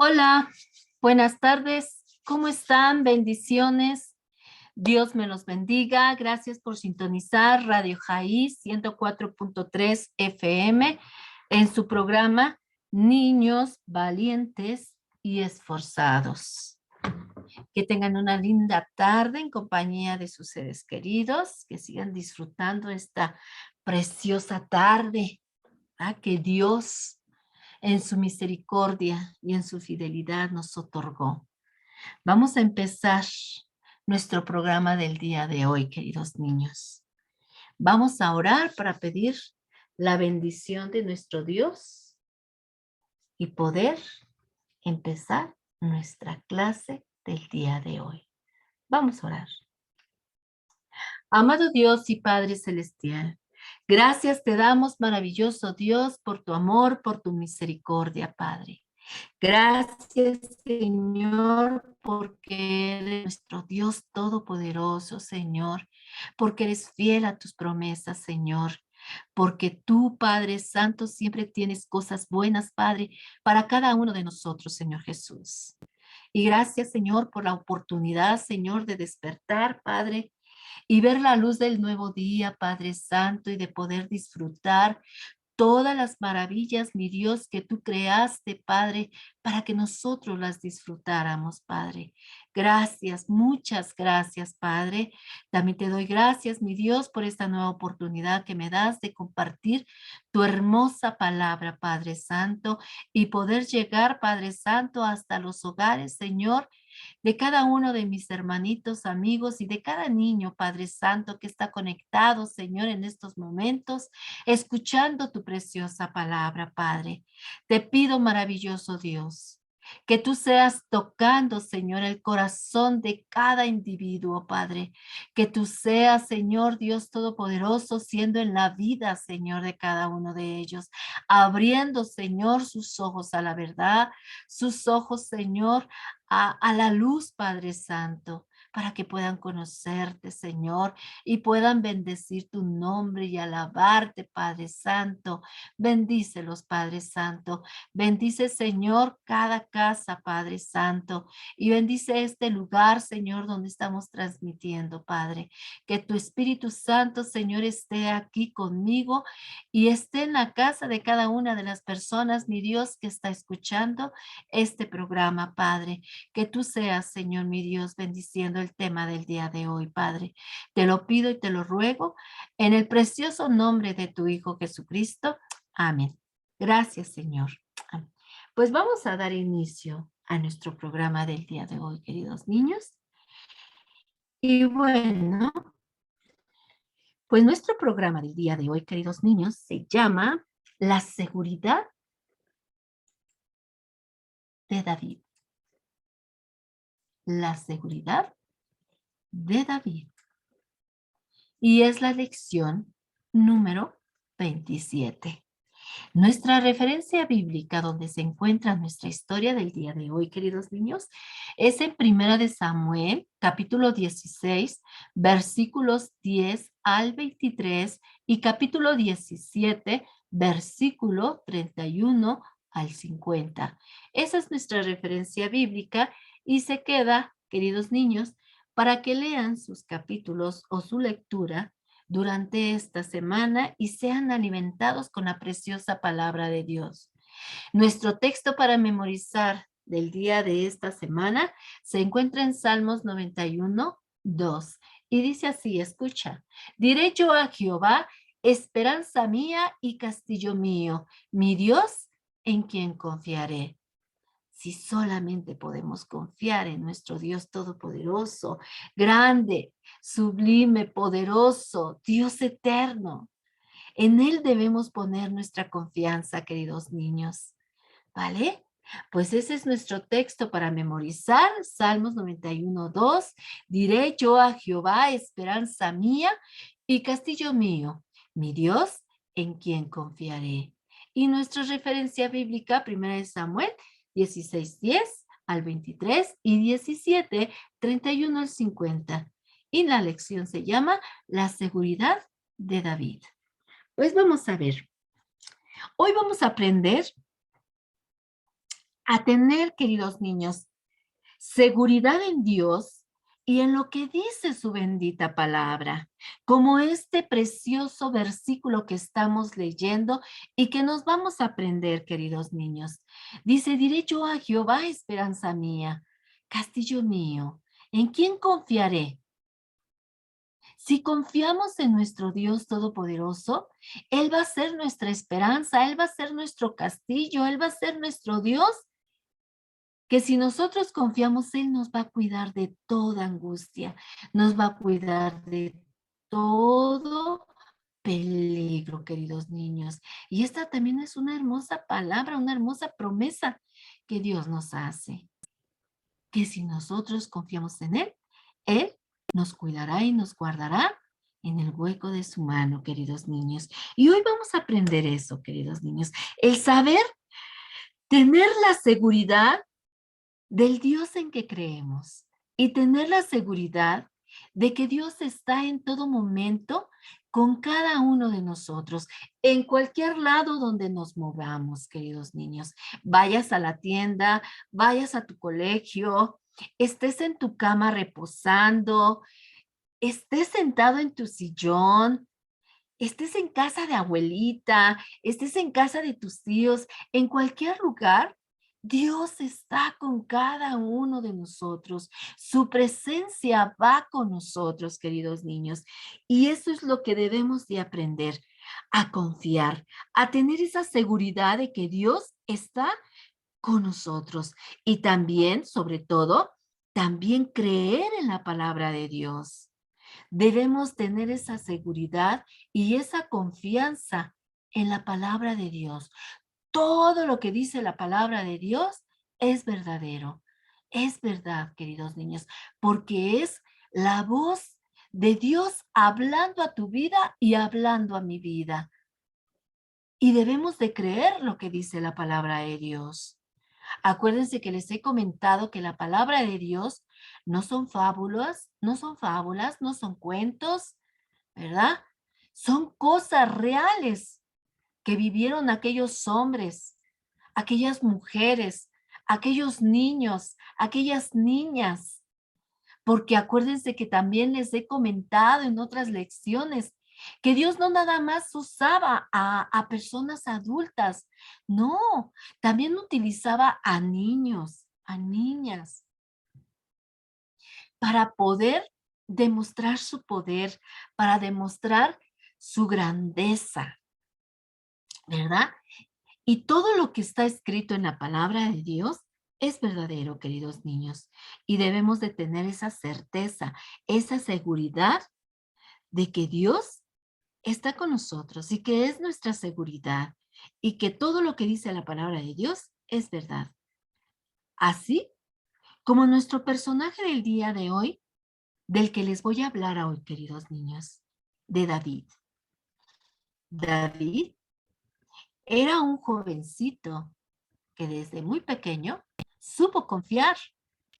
Hola, buenas tardes. ¿Cómo están? Bendiciones. Dios me los bendiga. Gracias por sintonizar Radio Jaí 104.3 FM en su programa Niños Valientes y Esforzados. Que tengan una linda tarde en compañía de sus seres queridos, que sigan disfrutando esta preciosa tarde, ¿verdad? Que Dios en su misericordia y en su fidelidad nos otorgó. Vamos a empezar nuestro programa del día de hoy, queridos niños. Vamos a orar para pedir la bendición de nuestro Dios y poder empezar nuestra clase del día de hoy. Vamos a orar. Amado Dios y Padre Celestial, gracias te damos, maravilloso Dios, por tu amor, por tu misericordia, Padre. Gracias, Señor, porque eres nuestro Dios todopoderoso, Señor, porque eres fiel a tus promesas, Señor, porque tú, Padre Santo, siempre tienes cosas buenas, Padre, para cada uno de nosotros, Señor Jesús. Y gracias, Señor, por la oportunidad, Señor, de despertar, Padre, y ver la luz del nuevo día, Padre Santo, y de poder disfrutar todas las maravillas, mi Dios, que tú creaste, Padre, para que nosotros las disfrutáramos, Padre. Gracias, muchas gracias, Padre. También te doy gracias, mi Dios, por esta nueva oportunidad que me das de compartir tu hermosa palabra, Padre Santo, y poder llegar, Padre Santo, hasta los hogares, Señor, de cada uno de mis hermanitos, amigos y de cada niño, Padre Santo, que está conectado, Señor, en estos momentos, escuchando tu preciosa palabra, Padre. Te pido, maravilloso Dios, que tú seas tocando, Señor, el corazón de cada individuo, Padre. Que tú seas, Señor Dios Todopoderoso, siendo en la vida, Señor, de cada uno de ellos. Abriendo, Señor, sus ojos a la verdad, sus ojos, Señor, a la luz, Padre Santo, para que puedan conocerte, Señor, y puedan bendecir tu nombre y alabarte, Padre Santo. Bendícelos, Padre Santo. Bendice, Señor, cada casa, Padre Santo, y bendice este lugar, Señor, donde estamos transmitiendo, Padre. Que tu Espíritu Santo, Señor, esté aquí conmigo y esté en la casa de cada una de las personas, mi Dios, que está escuchando este programa, Padre. Que tú seas, Señor, mi Dios, bendiciendo el tema del día de hoy, Padre. Te lo pido y te lo ruego en el precioso nombre de tu Hijo Jesucristo. Amén. Gracias, Señor. Amén. Pues vamos a dar inicio a nuestro programa del día de hoy, queridos niños. Y bueno, pues nuestro programa del día de hoy, queridos niños, se llama La seguridad de David. La seguridad de David. Y es la lección número 27. Nuestra referencia bíblica donde se encuentra nuestra historia del día de hoy, queridos niños, es en Primera de Samuel, capítulo 16, versículos 10 al 23 y capítulo 17, versículo 31 al 50. Esa es nuestra referencia bíblica y se queda, queridos niños, para que lean sus capítulos o su lectura durante esta semana y sean alimentados con la preciosa palabra de Dios. Nuestro texto para memorizar del día de esta semana se encuentra en Salmos 91, 2 y dice así, escucha, diré yo a Jehová, esperanza mía y castillo mío, mi Dios en quien confiaré. Si solamente podemos confiar en nuestro Dios todopoderoso, grande, sublime, poderoso, Dios eterno. En Él debemos poner nuestra confianza, queridos niños. ¿Vale? Pues ese es nuestro texto para memorizar, Salmos 91, 2. Diré yo a Jehová, esperanza mía y castillo mío, mi Dios en quien confiaré. Y nuestra referencia bíblica, 1 Samuel 16, 10 al 23 y 17, 31 al 50. Y la lección se llama La seguridad de David. Pues vamos a ver. Hoy vamos a aprender a tener, queridos niños, seguridad en Dios y en lo que dice su bendita palabra, como este precioso versículo que estamos leyendo y que nos vamos a aprender, queridos niños. Dice, diré yo a Jehová, esperanza mía, castillo mío, ¿en quién confiaré? Si confiamos en nuestro Dios Todopoderoso, Él va a ser nuestra esperanza, Él va a ser nuestro castillo, Él va a ser nuestro Dios, que si nosotros confiamos, Él nos va a cuidar de toda angustia, nos va a cuidar de todo peligro, queridos niños. Y esta también es una hermosa palabra, una hermosa promesa que Dios nos hace, que si nosotros confiamos en Él, Él nos cuidará y nos guardará en el hueco de su mano, queridos niños. Y hoy vamos a aprender eso, queridos niños, el saber tener la seguridad del Dios en que creemos y tener la seguridad de que Dios está en todo momento con cada uno de nosotros, en cualquier lado donde nos movamos, queridos niños. Vayas a la tienda, vayas a tu colegio, estés en tu cama reposando, estés sentado en tu sillón, estés en casa de abuelita, estés en casa de tus tíos, en cualquier lugar, Dios está con cada uno de nosotros. Su presencia va con nosotros, queridos niños. Y eso es lo que debemos de aprender, a confiar, a tener esa seguridad de que Dios está con nosotros. Y también, sobre todo, también creer en la palabra de Dios. Debemos tener esa seguridad y esa confianza en la palabra de Dios. Todo lo que dice la palabra de Dios es verdadero. Es verdad, queridos niños, porque es la voz de Dios hablando a tu vida y hablando a mi vida. Y debemos de creer lo que dice la palabra de Dios. Acuérdense que les he comentado que la palabra de Dios no son fábulas, no son cuentos, ¿verdad? Son cosas reales que vivieron aquellos hombres, aquellas mujeres, aquellos niños, aquellas niñas. Porque acuérdense que también les he comentado en otras lecciones que Dios no nada más usaba a personas adultas, no, también utilizaba a niños, a niñas, para poder demostrar su poder, para demostrar su grandeza, ¿verdad? Y todo lo que está escrito en la palabra de Dios es verdadero, queridos niños, y debemos de tener esa certeza, esa seguridad de que Dios está con nosotros y que es nuestra seguridad y que todo lo que dice la palabra de Dios es verdad. Así como nuestro personaje del día de hoy, del que les voy a hablar hoy, queridos niños, de David. David era un jovencito que desde muy pequeño supo confiar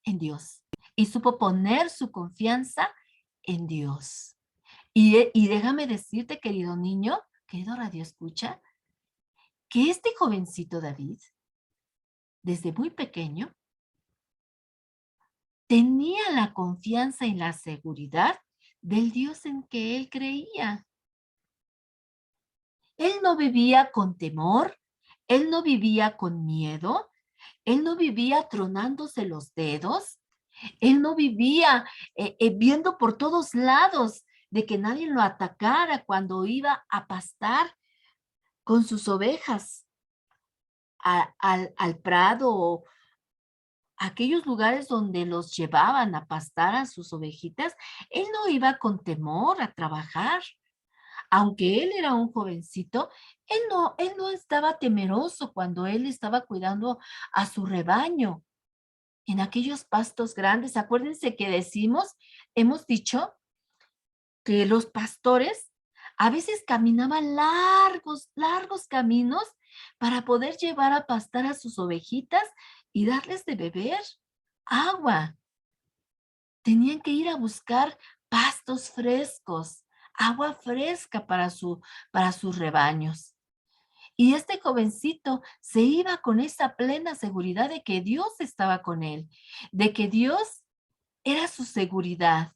en Dios y supo poner su confianza en Dios. Y déjame decirte, querido niño, querido radio escucha, que este jovencito David, desde muy pequeño, tenía la confianza y la seguridad del Dios en que él creía. Él no vivía con temor, él no vivía con miedo, él no vivía tronándose los dedos, él no vivía viendo por todos lados de que nadie lo atacara cuando iba a pastar con sus ovejas al prado o aquellos lugares donde los llevaban a pastar a sus ovejitas. Él no iba con temor a trabajar. Aunque él era un jovencito, él no estaba temeroso cuando él estaba cuidando a su rebaño en aquellos pastos grandes. Acuérdense que hemos dicho que los pastores a veces caminaban largos, largos caminos para poder llevar a pastar a sus ovejitas y darles de beber agua. Tenían que ir a buscar pastos frescos, agua fresca para sus rebaños. Y este jovencito se iba con esa plena seguridad de que Dios estaba con él, de que Dios era su seguridad,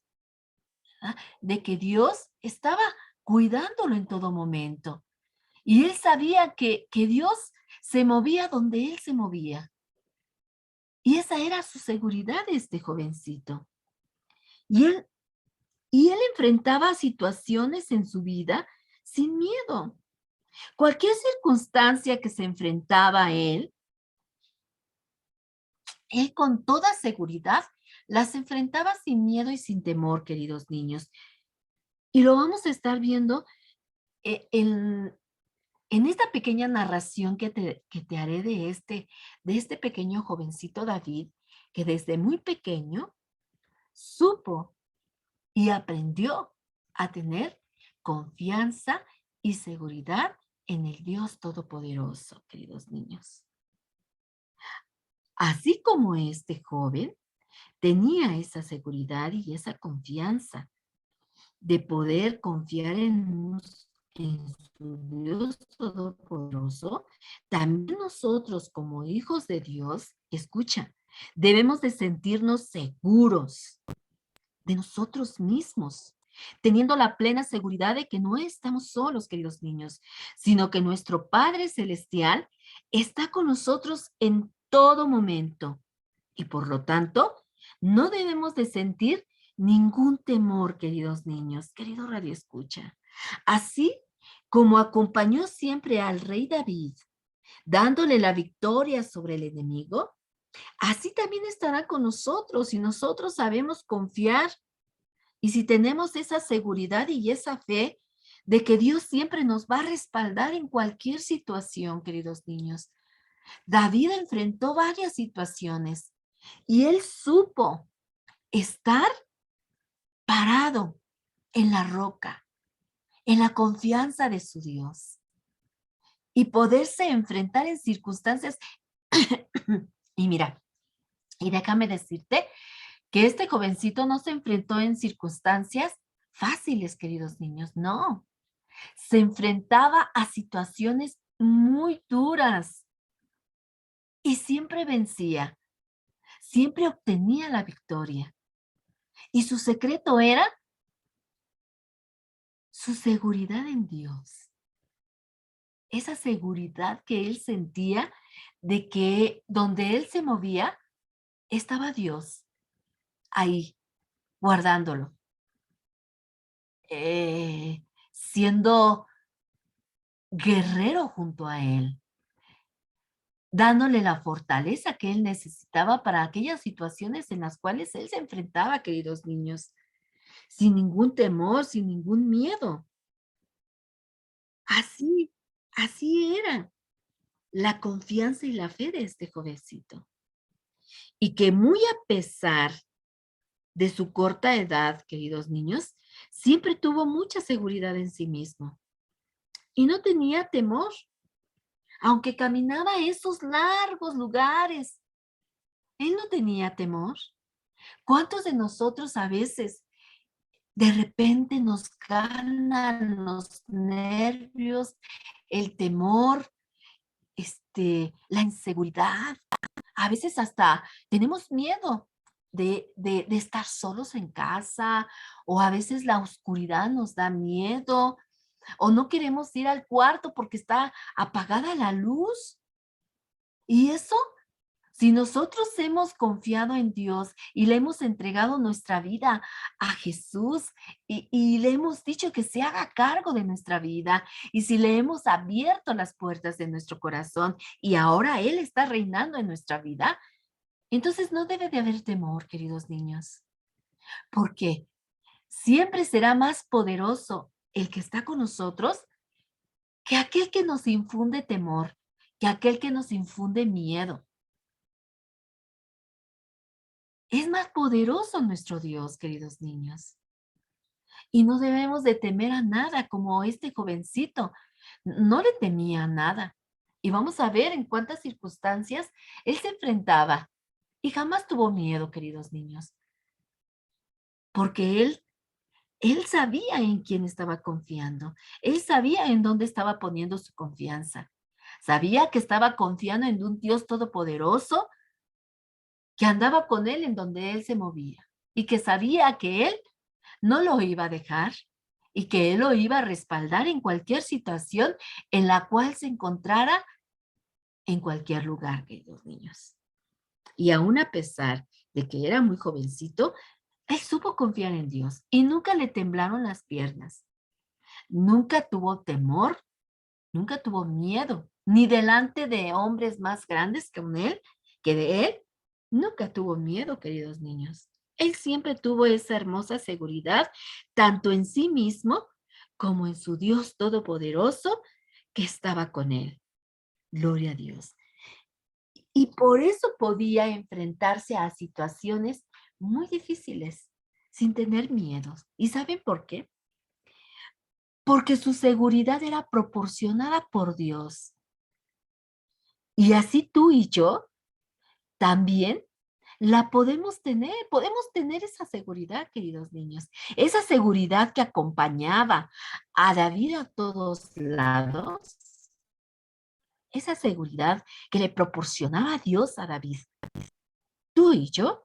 ¿verdad? De que Dios estaba cuidándolo en todo momento. Y él sabía que Dios se movía donde él se movía. Y esa era su seguridad de este jovencito. Y él, y él enfrentaba situaciones en su vida sin miedo. Cualquier circunstancia que se enfrentaba a él con toda seguridad las enfrentaba sin miedo y sin temor, queridos niños. Y lo vamos a estar viendo en esta pequeña narración que te haré de este pequeño jovencito David, que desde muy pequeño supo y aprendió a tener confianza y seguridad en el Dios Todopoderoso, queridos niños. Así como este joven tenía esa seguridad y esa confianza de poder confiar en su Dios Todopoderoso, también nosotros como hijos de Dios, escucha, debemos de sentirnos seguros de nosotros mismos, teniendo la plena seguridad de que no estamos solos, queridos niños, sino que nuestro Padre Celestial está con nosotros en todo momento. Y por lo tanto, no debemos de sentir ningún temor, queridos niños, querido Radio Escucha. Así como acompañó siempre al rey David, dándole la victoria sobre el enemigo, así también estará con nosotros y nosotros sabemos confiar. Y si tenemos esa seguridad y esa fe de que Dios siempre nos va a respaldar en cualquier situación, queridos niños. David enfrentó varias situaciones y él supo estar parado en la roca, en la confianza de su Dios y poderse enfrentar en circunstancias. Y mira, y déjame decirte que este jovencito no se enfrentó en circunstancias fáciles, queridos niños, no. Se enfrentaba a situaciones muy duras y siempre vencía, siempre obtenía la victoria. Y su secreto era su seguridad en Dios. Esa seguridad que él sentía de que donde él se movía, estaba Dios ahí, guardándolo, siendo guerrero junto a él, dándole la fortaleza que él necesitaba para aquellas situaciones en las cuales él se enfrentaba, queridos niños, sin ningún temor, sin ningún miedo. Así, así era la confianza y la fe de este jovencito. Y que muy a pesar de su corta edad, queridos niños, siempre tuvo mucha seguridad en sí mismo y no tenía temor, aunque caminaba esos largos lugares. Él no tenía temor. ¿Cuántos de nosotros a veces de repente nos ganan los nervios, el temor, la inseguridad? A veces hasta tenemos miedo de estar solos en casa, o a veces la oscuridad nos da miedo, o no queremos ir al cuarto porque está apagada la luz. Y eso, si nosotros hemos confiado en Dios y le hemos entregado nuestra vida a Jesús y le hemos dicho que se haga cargo de nuestra vida, y si le hemos abierto las puertas de nuestro corazón y ahora Él está reinando en nuestra vida, entonces no debe de haber temor, queridos niños, porque siempre será más poderoso el que está con nosotros que aquel que nos infunde temor, que aquel que nos infunde miedo. Es más poderoso nuestro Dios, queridos niños. Y no debemos de temer a nada, como este jovencito. No le temía a nada. Y vamos a ver en cuántas circunstancias él se enfrentaba. Y jamás tuvo miedo, queridos niños. Porque él sabía en quién estaba confiando. Él sabía en dónde estaba poniendo su confianza. Sabía que estaba confiando en un Dios todopoderoso que andaba con él en donde él se movía y que sabía que él no lo iba a dejar y que él lo iba a respaldar en cualquier situación en la cual se encontrara en cualquier lugar, queridos niños. Y aún a pesar de que era muy jovencito, él supo confiar en Dios y nunca le temblaron las piernas. Nunca tuvo temor, nunca tuvo miedo, ni delante de hombres más grandes que de él. Nunca tuvo miedo, queridos niños. Él siempre tuvo esa hermosa seguridad, tanto en sí mismo como en su Dios todopoderoso que estaba con él. Gloria a Dios. Y por eso podía enfrentarse a situaciones muy difíciles sin tener miedos. ¿Y saben por qué? Porque su seguridad era proporcionada por Dios. Y así tú y yo también la podemos tener esa seguridad, queridos niños, esa seguridad que acompañaba a David a todos lados, esa seguridad que le proporcionaba Dios a David. Tú y yo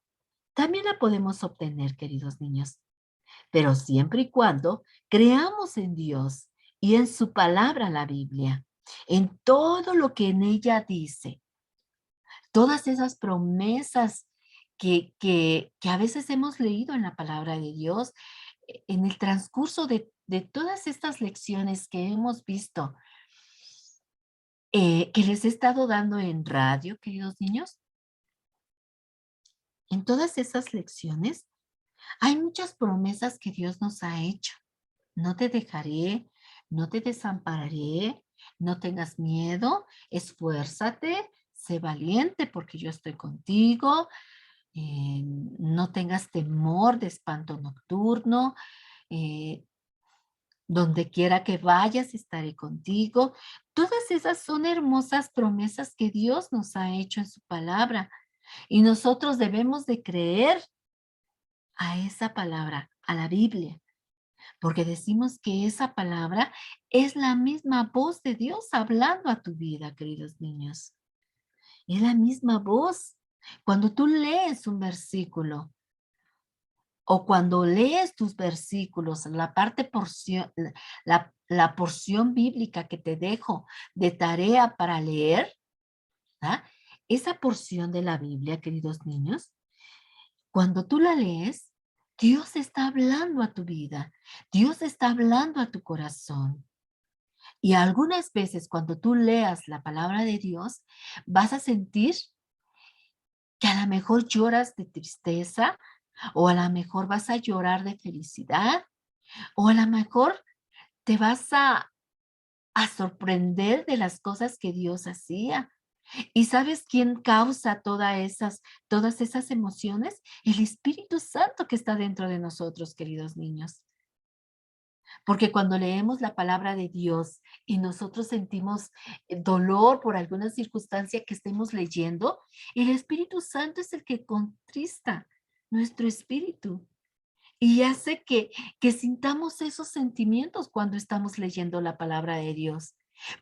también la podemos obtener, queridos niños, pero siempre y cuando creamos en Dios y en su palabra, la Biblia, en todo lo que en ella dice, todas esas promesas que a veces hemos leído en la palabra de Dios, en el transcurso de todas estas lecciones que hemos visto, que les he estado dando en radio, queridos niños, en todas esas lecciones hay muchas promesas que Dios nos ha hecho. No te dejaré, no te desampararé, no tengas miedo, esfuérzate, sé valiente porque yo estoy contigo, no tengas temor de espanto nocturno, eh, donde quiera que vayas estaré contigo. Todas esas son hermosas promesas que Dios nos ha hecho en su palabra y nosotros debemos de creer a esa palabra, a la Biblia. Porque decimos que esa palabra es la misma voz de Dios hablando a tu vida, queridos niños. Es la misma voz. Cuando tú lees un versículo o cuando lees tus versículos, la porción bíblica que te dejo de tarea para leer, ¿ah? Esa porción de la Biblia, queridos niños, cuando tú la lees, Dios está hablando a tu vida. Dios está hablando a tu corazón. Y algunas veces cuando tú leas la palabra de Dios, vas a sentir que a lo mejor lloras de tristeza, o a lo mejor vas a llorar de felicidad, o a lo mejor te vas a sorprender de las cosas que Dios hacía. ¿Y sabes quién causa todas esas emociones? El Espíritu Santo que está dentro de nosotros, queridos niños. Porque cuando leemos la palabra de Dios y nosotros sentimos dolor por alguna circunstancia que estemos leyendo, el Espíritu Santo es el que contrista nuestro espíritu y hace que sintamos esos sentimientos cuando estamos leyendo la palabra de Dios.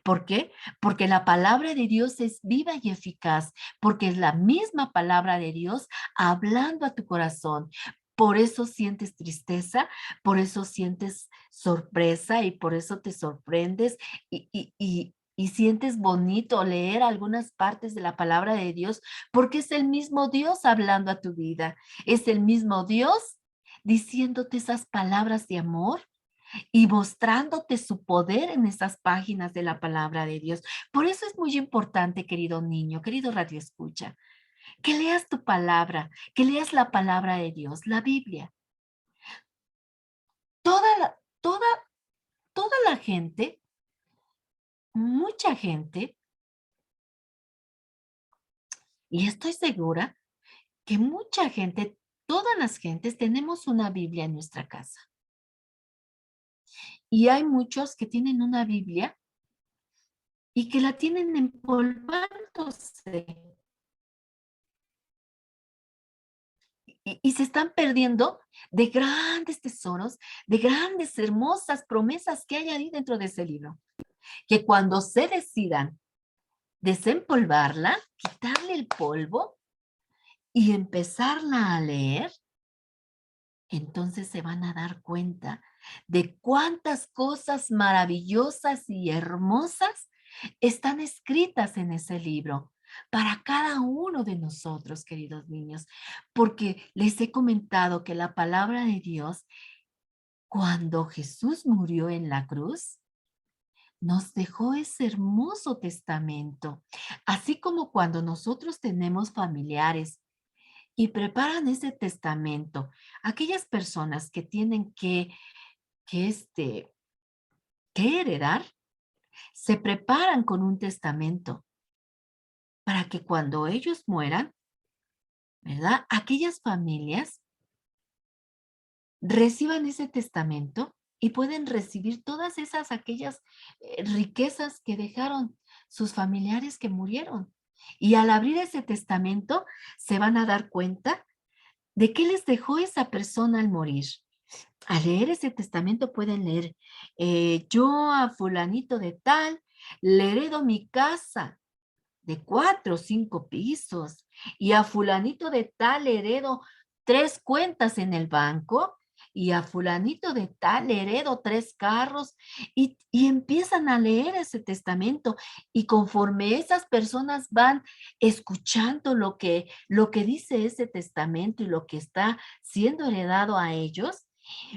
¿Por qué? Porque la palabra de Dios es viva y eficaz, porque es la misma palabra de Dios hablando a tu corazón. Por eso sientes tristeza, por eso sientes sorpresa y por eso te sorprendes y sientes bonito leer algunas partes de la palabra de Dios, porque es el mismo Dios hablando a tu vida. Es el mismo Dios diciéndote esas palabras de amor y mostrándote su poder en esas páginas de la palabra de Dios. Por eso es muy importante, querido niño, querido radio escucha, que leas tu palabra, que leas la palabra de Dios, la Biblia. Toda la, toda, toda la gente, mucha gente, y estoy segura que mucha gente, todas las gentes tenemos una Biblia en nuestra casa. Y hay muchos que tienen una Biblia y que la tienen empolvándose. Y se están perdiendo de grandes tesoros, de grandes, hermosas promesas que hay ahí dentro de ese libro. Que cuando se decidan desempolvarla, quitarle el polvo y empezarla a leer, entonces se van a dar cuenta de cuántas cosas maravillosas y hermosas están escritas en ese libro para cada uno de nosotros, queridos niños, porque les he comentado que la palabra de Dios, cuando Jesús murió en la cruz, nos dejó ese hermoso testamento, así como cuando nosotros tenemos familiares y preparan ese testamento, aquellas personas que tienen que, este, que heredar, se preparan con un testamento para que cuando ellos mueran, ¿verdad? Aquellas familias reciban ese testamento y pueden recibir todas aquellas riquezas que dejaron sus familiares que murieron. Y al abrir ese testamento, se van a dar cuenta de qué les dejó esa persona al morir. Al leer ese testamento pueden leer, yo a fulanito de tal le heredo mi casa de 4 o 5 pisos y a fulanito de tal le heredo 3 cuentas en el banco y a fulanito de tal le heredo 3 carros y empiezan a leer ese testamento y conforme esas personas van escuchando lo que dice ese testamento y lo que está siendo heredado a ellos,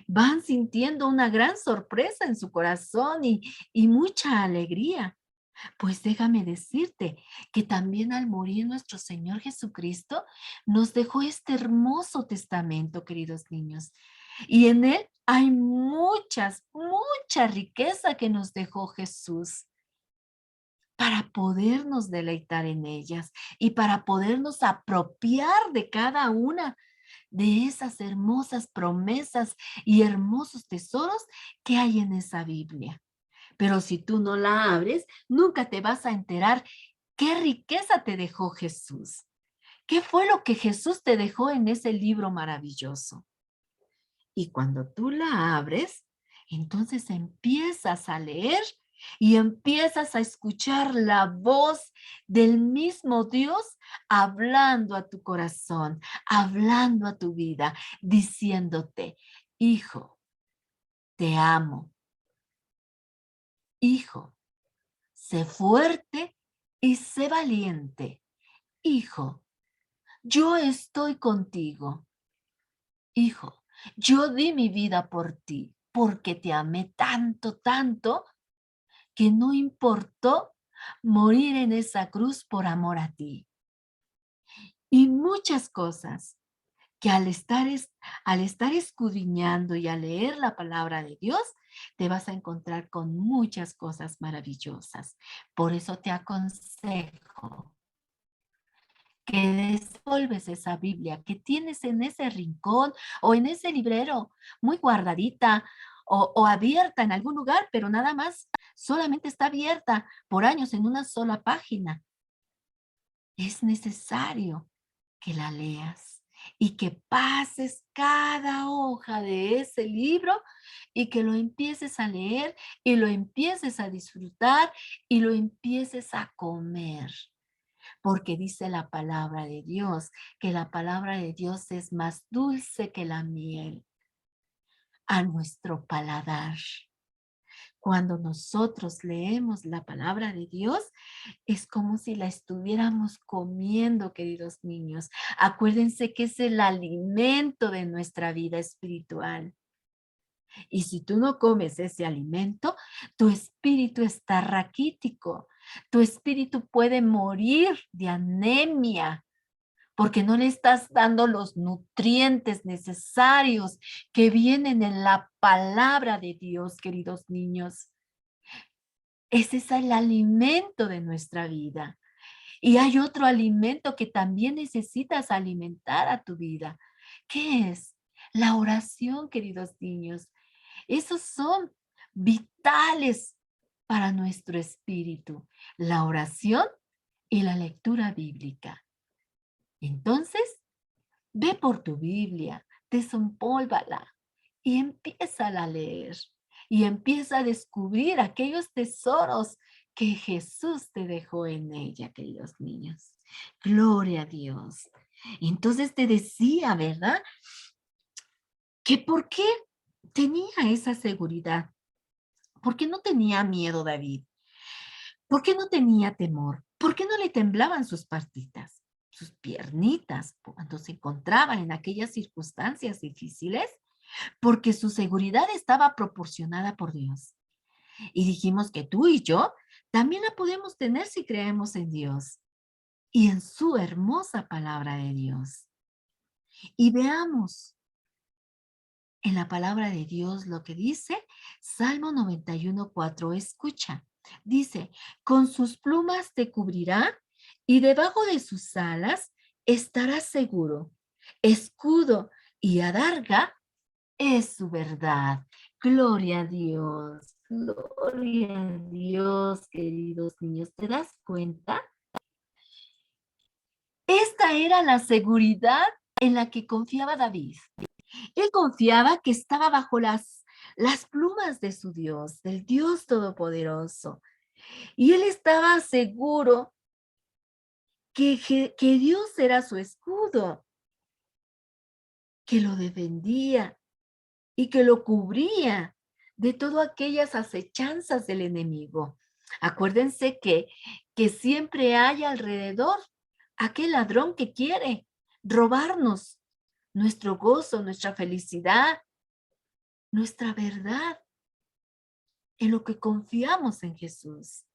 van sintiendo una gran sorpresa en su corazón y mucha alegría. Pues déjame decirte que también al morir nuestro Señor Jesucristo nos dejó este hermoso testamento, queridos niños. Y en él hay mucha riqueza que nos dejó Jesús para podernos deleitar en ellas y para podernos apropiar de cada una de esas hermosas promesas y hermosos tesoros que hay en esa Biblia. Pero si tú no la abres, nunca te vas a enterar qué riqueza te dejó Jesús. ¿Qué fue lo que Jesús te dejó en ese libro maravilloso? Y cuando tú la abres, entonces empiezas a leer y empiezas a escuchar la voz del mismo Dios hablando a tu corazón, hablando a tu vida, diciéndote, hijo, te amo, hijo, sé fuerte y sé valiente. Hijo, yo estoy contigo. Hijo, yo di mi vida por ti, porque te amé tanto, tanto, que no importó morir en esa cruz por amor a ti. Y muchas cosas que al estar escudriñando y al leer la palabra de Dios, te vas a encontrar con muchas cosas maravillosas. Por eso te aconsejo que desenvolves esa Biblia que tienes en ese rincón o en ese librero, muy guardadita o abierta en algún lugar, pero nada más, solamente está abierta por años en una sola página. Es necesario que la leas y que pases cada hoja de ese libro y que lo empieces a leer y lo empieces a disfrutar y lo empieces a comer. Porque dice la palabra de Dios, que la palabra de Dios es más dulce que la miel a nuestro paladar. Cuando nosotros leemos la palabra de Dios, es como si la estuviéramos comiendo, queridos niños. Acuérdense que es el alimento de nuestra vida espiritual. Y si tú no comes ese alimento, tu espíritu está raquítico. Tu espíritu puede morir de anemia porque no le estás dando los nutrientes necesarios que vienen en la palabra de Dios, queridos niños. Ese es el alimento de nuestra vida. Y hay otro alimento que también necesitas alimentar a tu vida. ¿Qué es? La oración, queridos niños. Esos son vitales para nuestro espíritu. La oración y la lectura bíblica. Entonces, ve por tu Biblia, desempólvala y empieza a leer. Y empieza a descubrir aquellos tesoros que Jesús te dejó en ella, queridos niños. Gloria a Dios. Entonces te decía, ¿verdad? Que por qué tenía esa seguridad. ¿Por qué no tenía miedo David? ¿Por qué no tenía temor? ¿Por qué no le temblaban sus patitas, sus piernitas cuando se encontraba en aquellas circunstancias difíciles? Porque su seguridad estaba proporcionada por Dios. Y dijimos que tú y yo también la podemos tener si creemos en Dios y en su hermosa palabra de Dios. Y veamos en la palabra de Dios lo que dice Salmo 91:4. Escucha, dice, con sus plumas te cubrirá y debajo de sus alas estarás seguro. Escudo y adarga es su verdad. Gloria a Dios, gloria a Dios, queridos niños. ¿Te das cuenta? Esta era la seguridad en la que confiaba David. Él confiaba que estaba bajo las plumas de su Dios, del Dios Todopoderoso. Y él estaba seguro que Dios era su escudo, que lo defendía y que lo cubría de todas aquellas acechanzas del enemigo. Acuérdense que siempre hay alrededor aquel ladrón que quiere robarnos nuestro gozo, nuestra felicidad, nuestra verdad, en lo que confiamos en Jesús.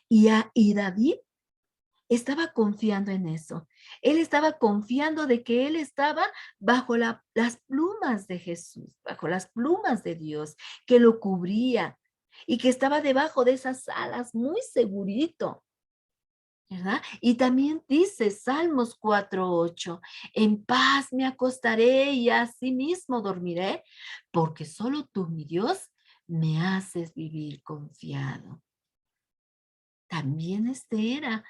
Y David estaba confiando en eso. Él estaba confiando de que él estaba bajo las plumas de Jesús, bajo las plumas de Dios, que lo cubría y que estaba debajo de esas alas muy segurito, ¿verdad? Y también dice Salmos 4:8, en paz me acostaré y asimismo dormiré, porque solo tú, mi Dios, me haces vivir confiado. También era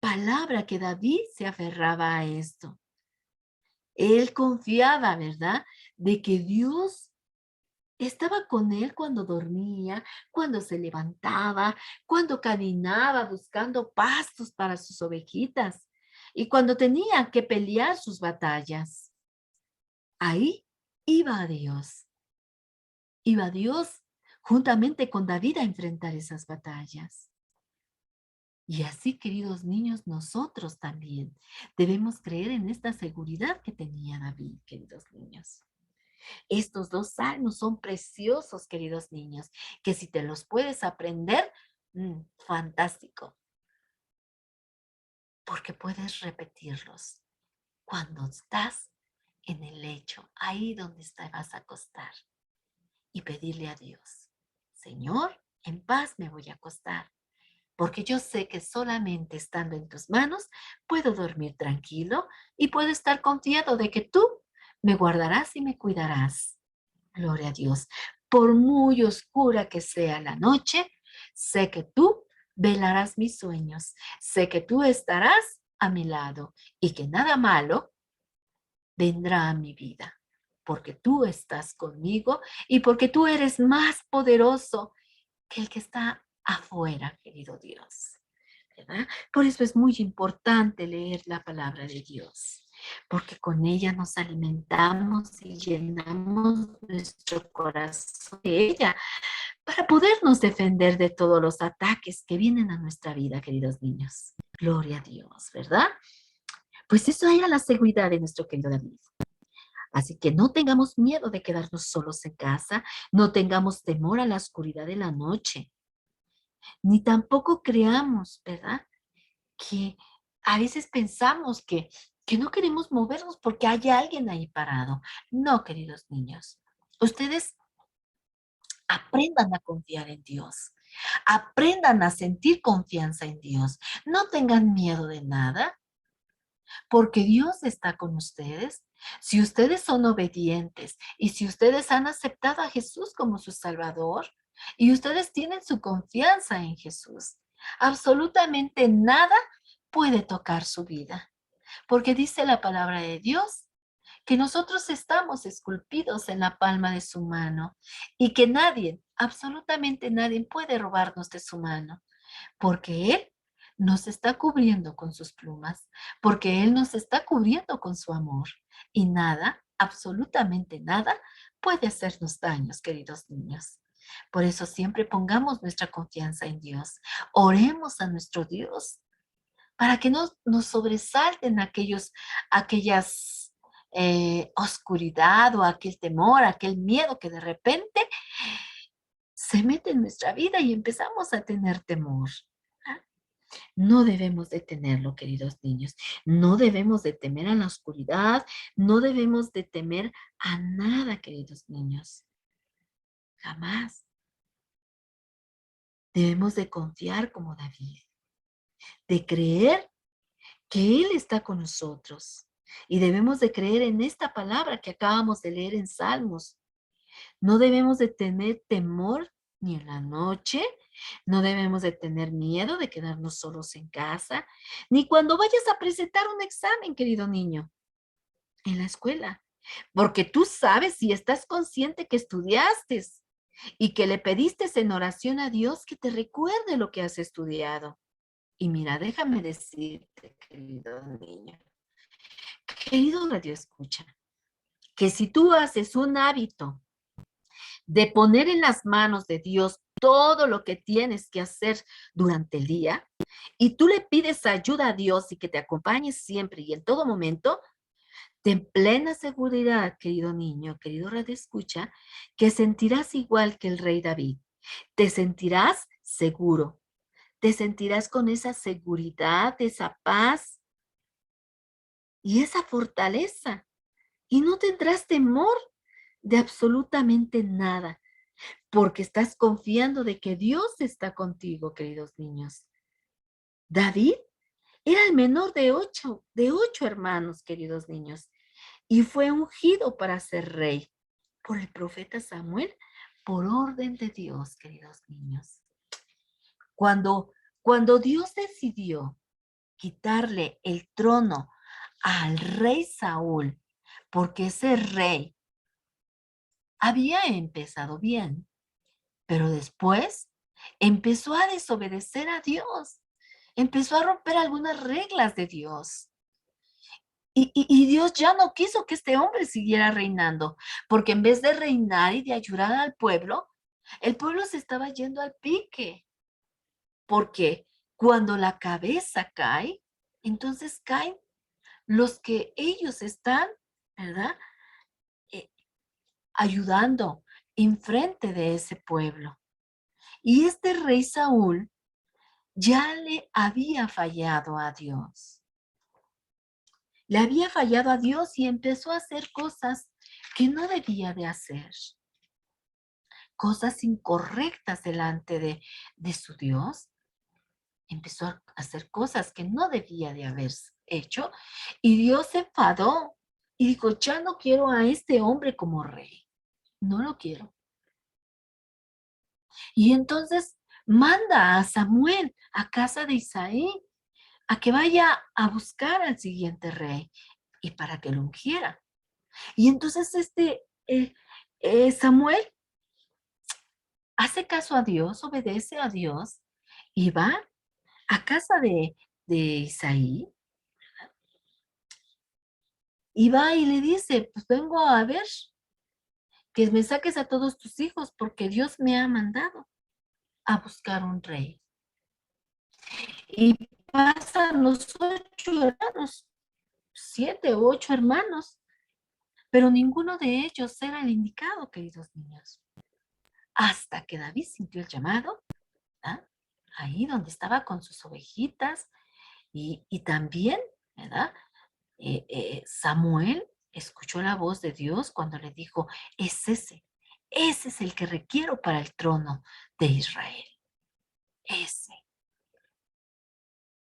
palabra que David se aferraba a esto. Él confiaba, ¿verdad? De que Dios estaba con él cuando dormía, cuando se levantaba, cuando caminaba buscando pastos para sus ovejitas y cuando tenía que pelear sus batallas. Ahí iba a Dios. Iba Dios juntamente con David a enfrentar esas batallas. Y así, queridos niños, nosotros también debemos creer en esta seguridad que tenía David, queridos niños. Estos dos salmos son preciosos, queridos niños, que si te los puedes aprender, fantástico, porque puedes repetirlos cuando estás en el lecho, ahí donde te vas a acostar, y pedirle a Dios, Señor, en paz me voy a acostar, porque yo sé que solamente estando en tus manos puedo dormir tranquilo y puedo estar confiado de que tú me guardarás y me cuidarás. Gloria a Dios. Por muy oscura que sea la noche, sé que tú velarás mis sueños, sé que tú estarás a mi lado y que nada malo vendrá a mi vida, porque tú estás conmigo y porque tú eres más poderoso que el que está afuera, querido Dios. ¿Verdad? Por eso es muy importante leer la palabra de Dios, porque con ella nos alimentamos y llenamos nuestro corazón de ella para podernos defender de todos los ataques que vienen a nuestra vida, queridos niños. Gloria a Dios, ¿verdad? Pues eso era la seguridad de nuestro querido David. Así que no tengamos miedo de quedarnos solos en casa, no tengamos temor a la oscuridad de la noche, ni tampoco creamos, ¿verdad? Que a veces pensamos que no queremos movernos porque hay alguien ahí parado. No, queridos niños, ustedes aprendan a confiar en Dios. Aprendan a sentir confianza en Dios. No tengan miedo de nada, porque Dios está con ustedes. Si ustedes son obedientes y si ustedes han aceptado a Jesús como su Salvador y ustedes tienen su confianza en Jesús, absolutamente nada puede tocar su vida, porque dice la palabra de Dios que nosotros estamos esculpidos en la palma de su mano y que nadie, absolutamente nadie puede robarnos de su mano, porque Él nos está cubriendo con sus plumas, porque Él nos está cubriendo con su amor y nada, absolutamente nada, puede hacernos daños, queridos niños. Por eso siempre pongamos nuestra confianza en Dios. Oremos a nuestro Dios para que no nos sobresalten aquellas oscuridad o aquel temor, aquel miedo que de repente se mete en nuestra vida y empezamos a tener temor. No debemos de tenerlo, queridos niños. No debemos de temer a la oscuridad. No debemos de temer a nada, queridos niños. Jamás. Debemos de confiar como David, de creer que Él está con nosotros. Y debemos de creer en esta palabra que acabamos de leer en Salmos. No debemos de tener temor ni en la noche, no debemos de tener miedo de quedarnos solos en casa, ni cuando vayas a presentar un examen, querido niño, en la escuela, porque tú sabes y estás consciente que estudiaste y que le pediste en oración a Dios que te recuerde lo que has estudiado. Y mira, déjame decirte, querido niño, querido radio escucha, que si tú haces un hábito de poner en las manos de Dios todo lo que tienes que hacer durante el día y tú le pides ayuda a Dios y que te acompañe siempre y en todo momento, ten plena seguridad, querido niño, querido radio escucha, que sentirás igual que el rey David. Te sentirás seguro, te sentirás con esa seguridad, esa paz y esa fortaleza. Y no tendrás temor de absolutamente nada, porque estás confiando de que Dios está contigo, queridos niños. David era el menor de ocho hermanos, queridos niños, y fue ungido para ser rey por el profeta Samuel por orden de Dios, queridos niños. Cuando Dios decidió quitarle el trono al rey Saúl, porque ese rey había empezado bien, pero después empezó a desobedecer a Dios, empezó a romper algunas reglas de Dios. Y Dios ya no quiso que este hombre siguiera reinando, porque en vez de reinar y de ayudar al pueblo, el pueblo se estaba yendo al pique, porque cuando la cabeza cae, entonces caen los que ellos están, ¿verdad? Eh, ayudando enfrente de ese pueblo. Y este rey Saúl ya le había fallado a Dios. Le había fallado a Dios y empezó a hacer cosas que no debía de hacer. Cosas incorrectas delante de su Dios. Empezó a hacer cosas que no debía de haber hecho. Y Dios se enfadó y dijo, ya no quiero a este hombre como rey. No lo quiero. Y entonces manda a Samuel a casa de Isaí a que vaya a buscar al siguiente rey y para que lo ungiera. Y entonces Samuel hace caso a Dios, obedece a Dios y va a casa de Isaí y va y le dice, pues vengo a ver que me saques a todos tus hijos porque Dios me ha mandado a buscar un rey. Y pasan los 8 hermanos, 7 u 8 hermanos, pero ninguno de ellos era el indicado, queridos niños. Hasta que David sintió el llamado, ¿verdad? Ahí donde estaba con sus ovejitas y también, ¿verdad? Samuel escuchó la voz de Dios cuando le dijo, ese es el que requiero para el trono de Israel, ese.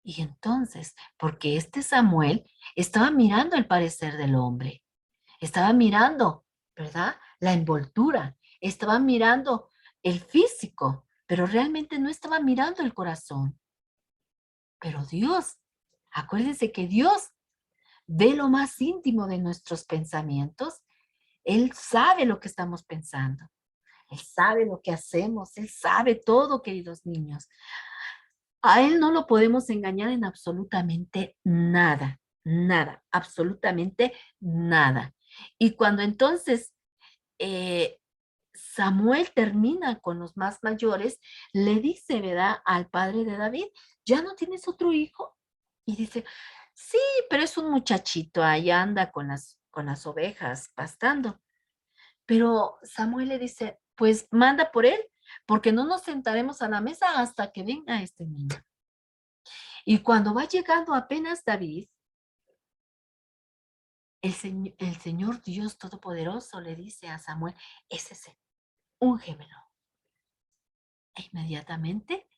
Y entonces, porque este Samuel estaba mirando el parecer del hombre, estaba mirando, ¿verdad? La envoltura, estaba mirando el físico, pero realmente no estaba mirando el corazón. Pero Dios, acuérdense que Dios ve lo más íntimo de nuestros pensamientos. Él sabe lo que estamos pensando. Él sabe lo que hacemos. Él sabe todo, queridos niños. A Él no lo podemos engañar en absolutamente nada. Nada. Absolutamente nada. Y cuando entonces eh, Samuel termina con los más mayores, le dice, ¿verdad?, al padre de David, ¿ya no tienes otro hijo? Y dice, sí, pero es un muchachito, ahí anda con las ovejas pastando. Pero Samuel le dice, pues manda por él, porque no nos sentaremos a la mesa hasta que venga este niño. Y cuando va llegando apenas David, el Señor Dios Todopoderoso le dice a Samuel, es ese, úngemelo. E inmediatamente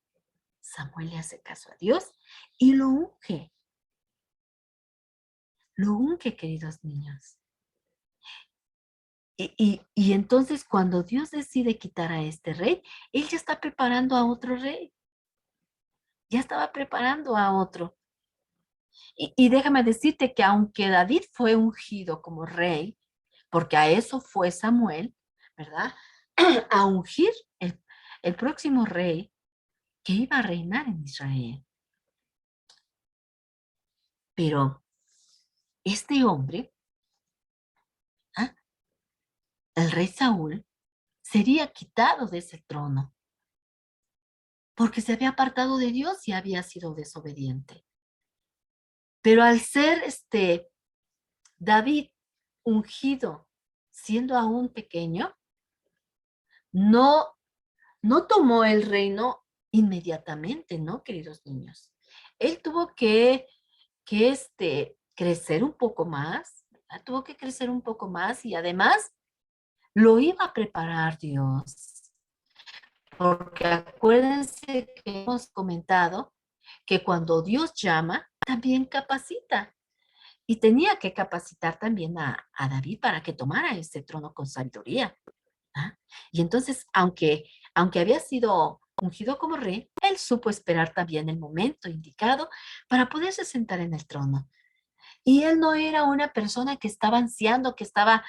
Samuel le hace caso a Dios y lo unge. Lo unge, queridos niños. Y entonces cuando Dios decide quitar a este rey, Él ya está preparando a otro rey. Ya estaba preparando a otro. Y déjame decirte que aunque David fue ungido como rey, porque a eso fue Samuel, ¿verdad? A ungir el próximo rey que iba a reinar en Israel. Pero este hombre, ¿ah?, el rey Saúl, sería quitado de ese trono porque se había apartado de Dios y había sido desobediente. Pero al ser David ungido, siendo aún pequeño, no, no tomó el reino inmediatamente, ¿no, queridos niños? Él tuvo que crecer un poco más, ¿verdad? Tuvo que crecer un poco más y además lo iba a preparar Dios. Porque acuérdense que hemos comentado que cuando Dios llama, también capacita. Y tenía que capacitar también a David para que tomara ese trono con sabiduría. ¿Ah? Y entonces, aunque había sido ungido como rey, él supo esperar también el momento indicado para poderse sentar en el trono. Y él no era una persona que estaba ansiando, que estaba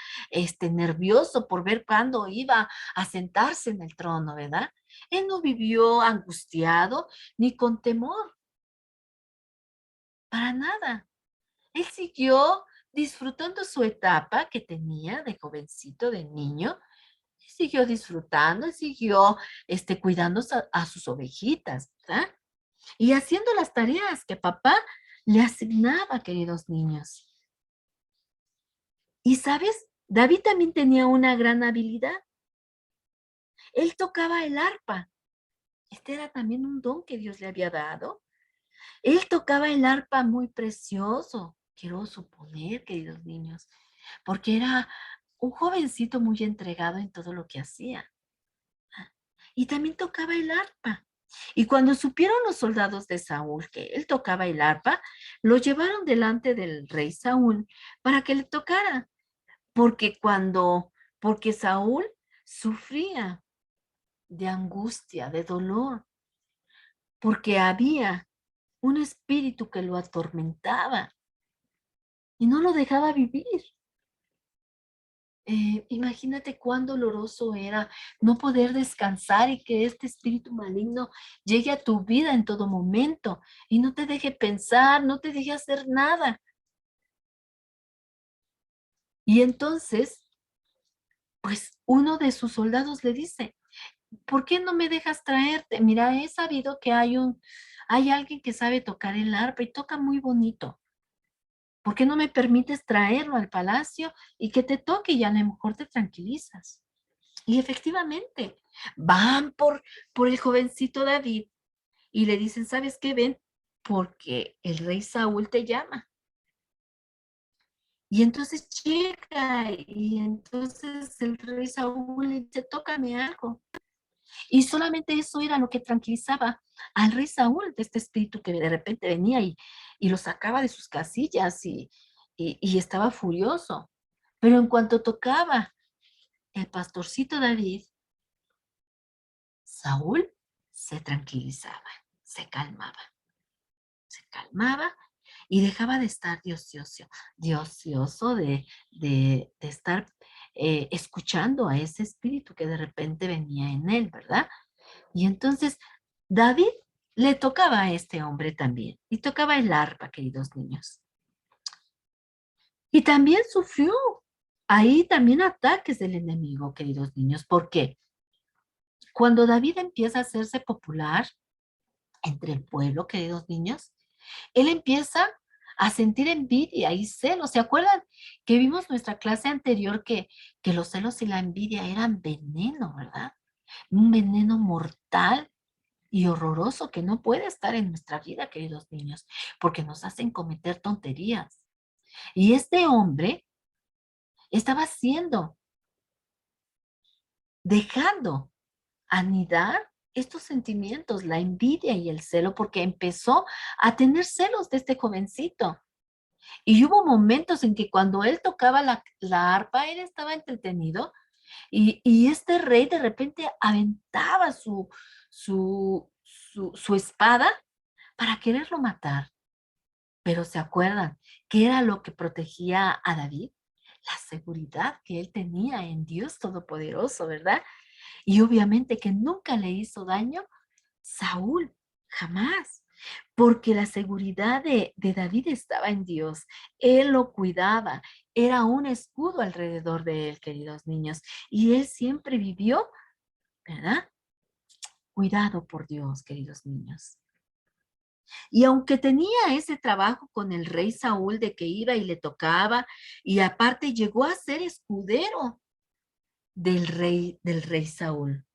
nervioso por ver cuándo iba a sentarse en el trono, ¿verdad? Él no vivió angustiado ni con temor, para nada. Él siguió disfrutando su etapa que tenía de jovencito, de niño. Siguió disfrutando, siguió cuidando a sus ovejitas, ¿verdad? Y haciendo las tareas que papá le asignaba, queridos niños. Y sabes, David también tenía una gran habilidad. Él tocaba el arpa. Este era también un don que Dios le había dado. Él tocaba el arpa muy precioso, quiero suponer, queridos niños, porque era un jovencito muy entregado en todo lo que hacía. Y también tocaba el arpa. Y cuando supieron los soldados de Saúl que él tocaba el arpa, lo llevaron delante del rey Saúl para que le tocara, porque porque Saúl sufría de angustia, de dolor, porque había un espíritu que lo atormentaba y no lo dejaba vivir. Imagínate cuán doloroso era no poder descansar y que este espíritu maligno llegue a tu vida en todo momento y no te deje pensar, no te deje hacer nada. Y entonces, pues uno de sus soldados le dice, ¿por qué no me dejas traerte? Mira, he sabido que hay alguien que sabe tocar el arpa y toca muy bonito. ¿Por qué no me permites traerlo al palacio y que te toque y a lo mejor te tranquilizas? Y efectivamente, van por el jovencito David y le dicen, ¿sabes qué? Ven, porque el rey Saúl te llama. Y entonces llega y entonces el rey Saúl le dice, tócame algo. Y solamente eso era lo que tranquilizaba al rey Saúl de este espíritu que de repente venía y lo sacaba de sus casillas y estaba furioso. Pero en cuanto tocaba el pastorcito David, Saúl se tranquilizaba, se calmaba y dejaba de estar de ocioso, de estar escuchando a ese espíritu que de repente venía en él, ¿verdad? Y entonces David le tocaba a este hombre también, y tocaba el arpa, queridos niños. Y también sufrió ahí también ataques del enemigo, queridos niños. ¿Por qué? Cuando David empieza a hacerse popular entre el pueblo, queridos niños, él empieza a sentir envidia y celos. ¿Se acuerdan que vimos nuestra clase anterior que los celos y la envidia eran veneno, ¿verdad? Un veneno mortal y horroroso que no puede estar en nuestra vida, queridos niños, porque nos hacen cometer tonterías. Y este hombre estaba dejando anidar estos sentimientos, la envidia y el celo, porque empezó a tener celos de este jovencito. Y hubo momentos en que cuando él tocaba la arpa, él estaba entretenido y este rey de repente aventaba su espada para quererlo matar. Pero ¿se acuerdan qué era lo que protegía a David? La seguridad que él tenía en Dios Todopoderoso, ¿verdad? Y obviamente que nunca le hizo daño Saúl, jamás, porque la seguridad de David estaba en Dios. Él lo cuidaba, era un escudo alrededor de él, queridos niños, y él siempre vivió, ¿verdad? Cuidado por Dios, queridos niños. Y aunque tenía ese trabajo con el rey Saúl de que iba y le tocaba, y aparte llegó a ser escudero del rey Saúl.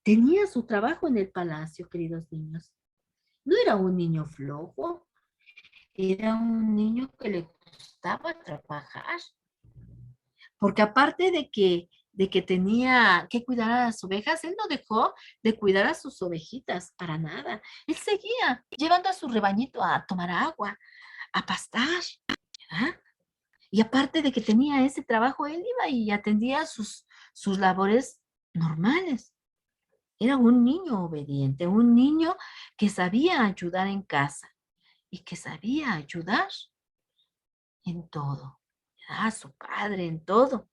Tenía su trabajo en el palacio, queridos niños. No era un niño flojo, era un niño que le gustaba trabajar, porque aparte de que tenía que cuidar a las ovejas, él no dejó de cuidar a sus ovejitas para nada. Él seguía llevando a su rebañito a tomar agua, a pastar, ¿verdad? Y aparte de que tenía ese trabajo, él iba y atendía sus labores normales. Era un niño obediente, un niño que sabía ayudar en casa y que sabía ayudar en todo, ¿verdad? A su padre en todo.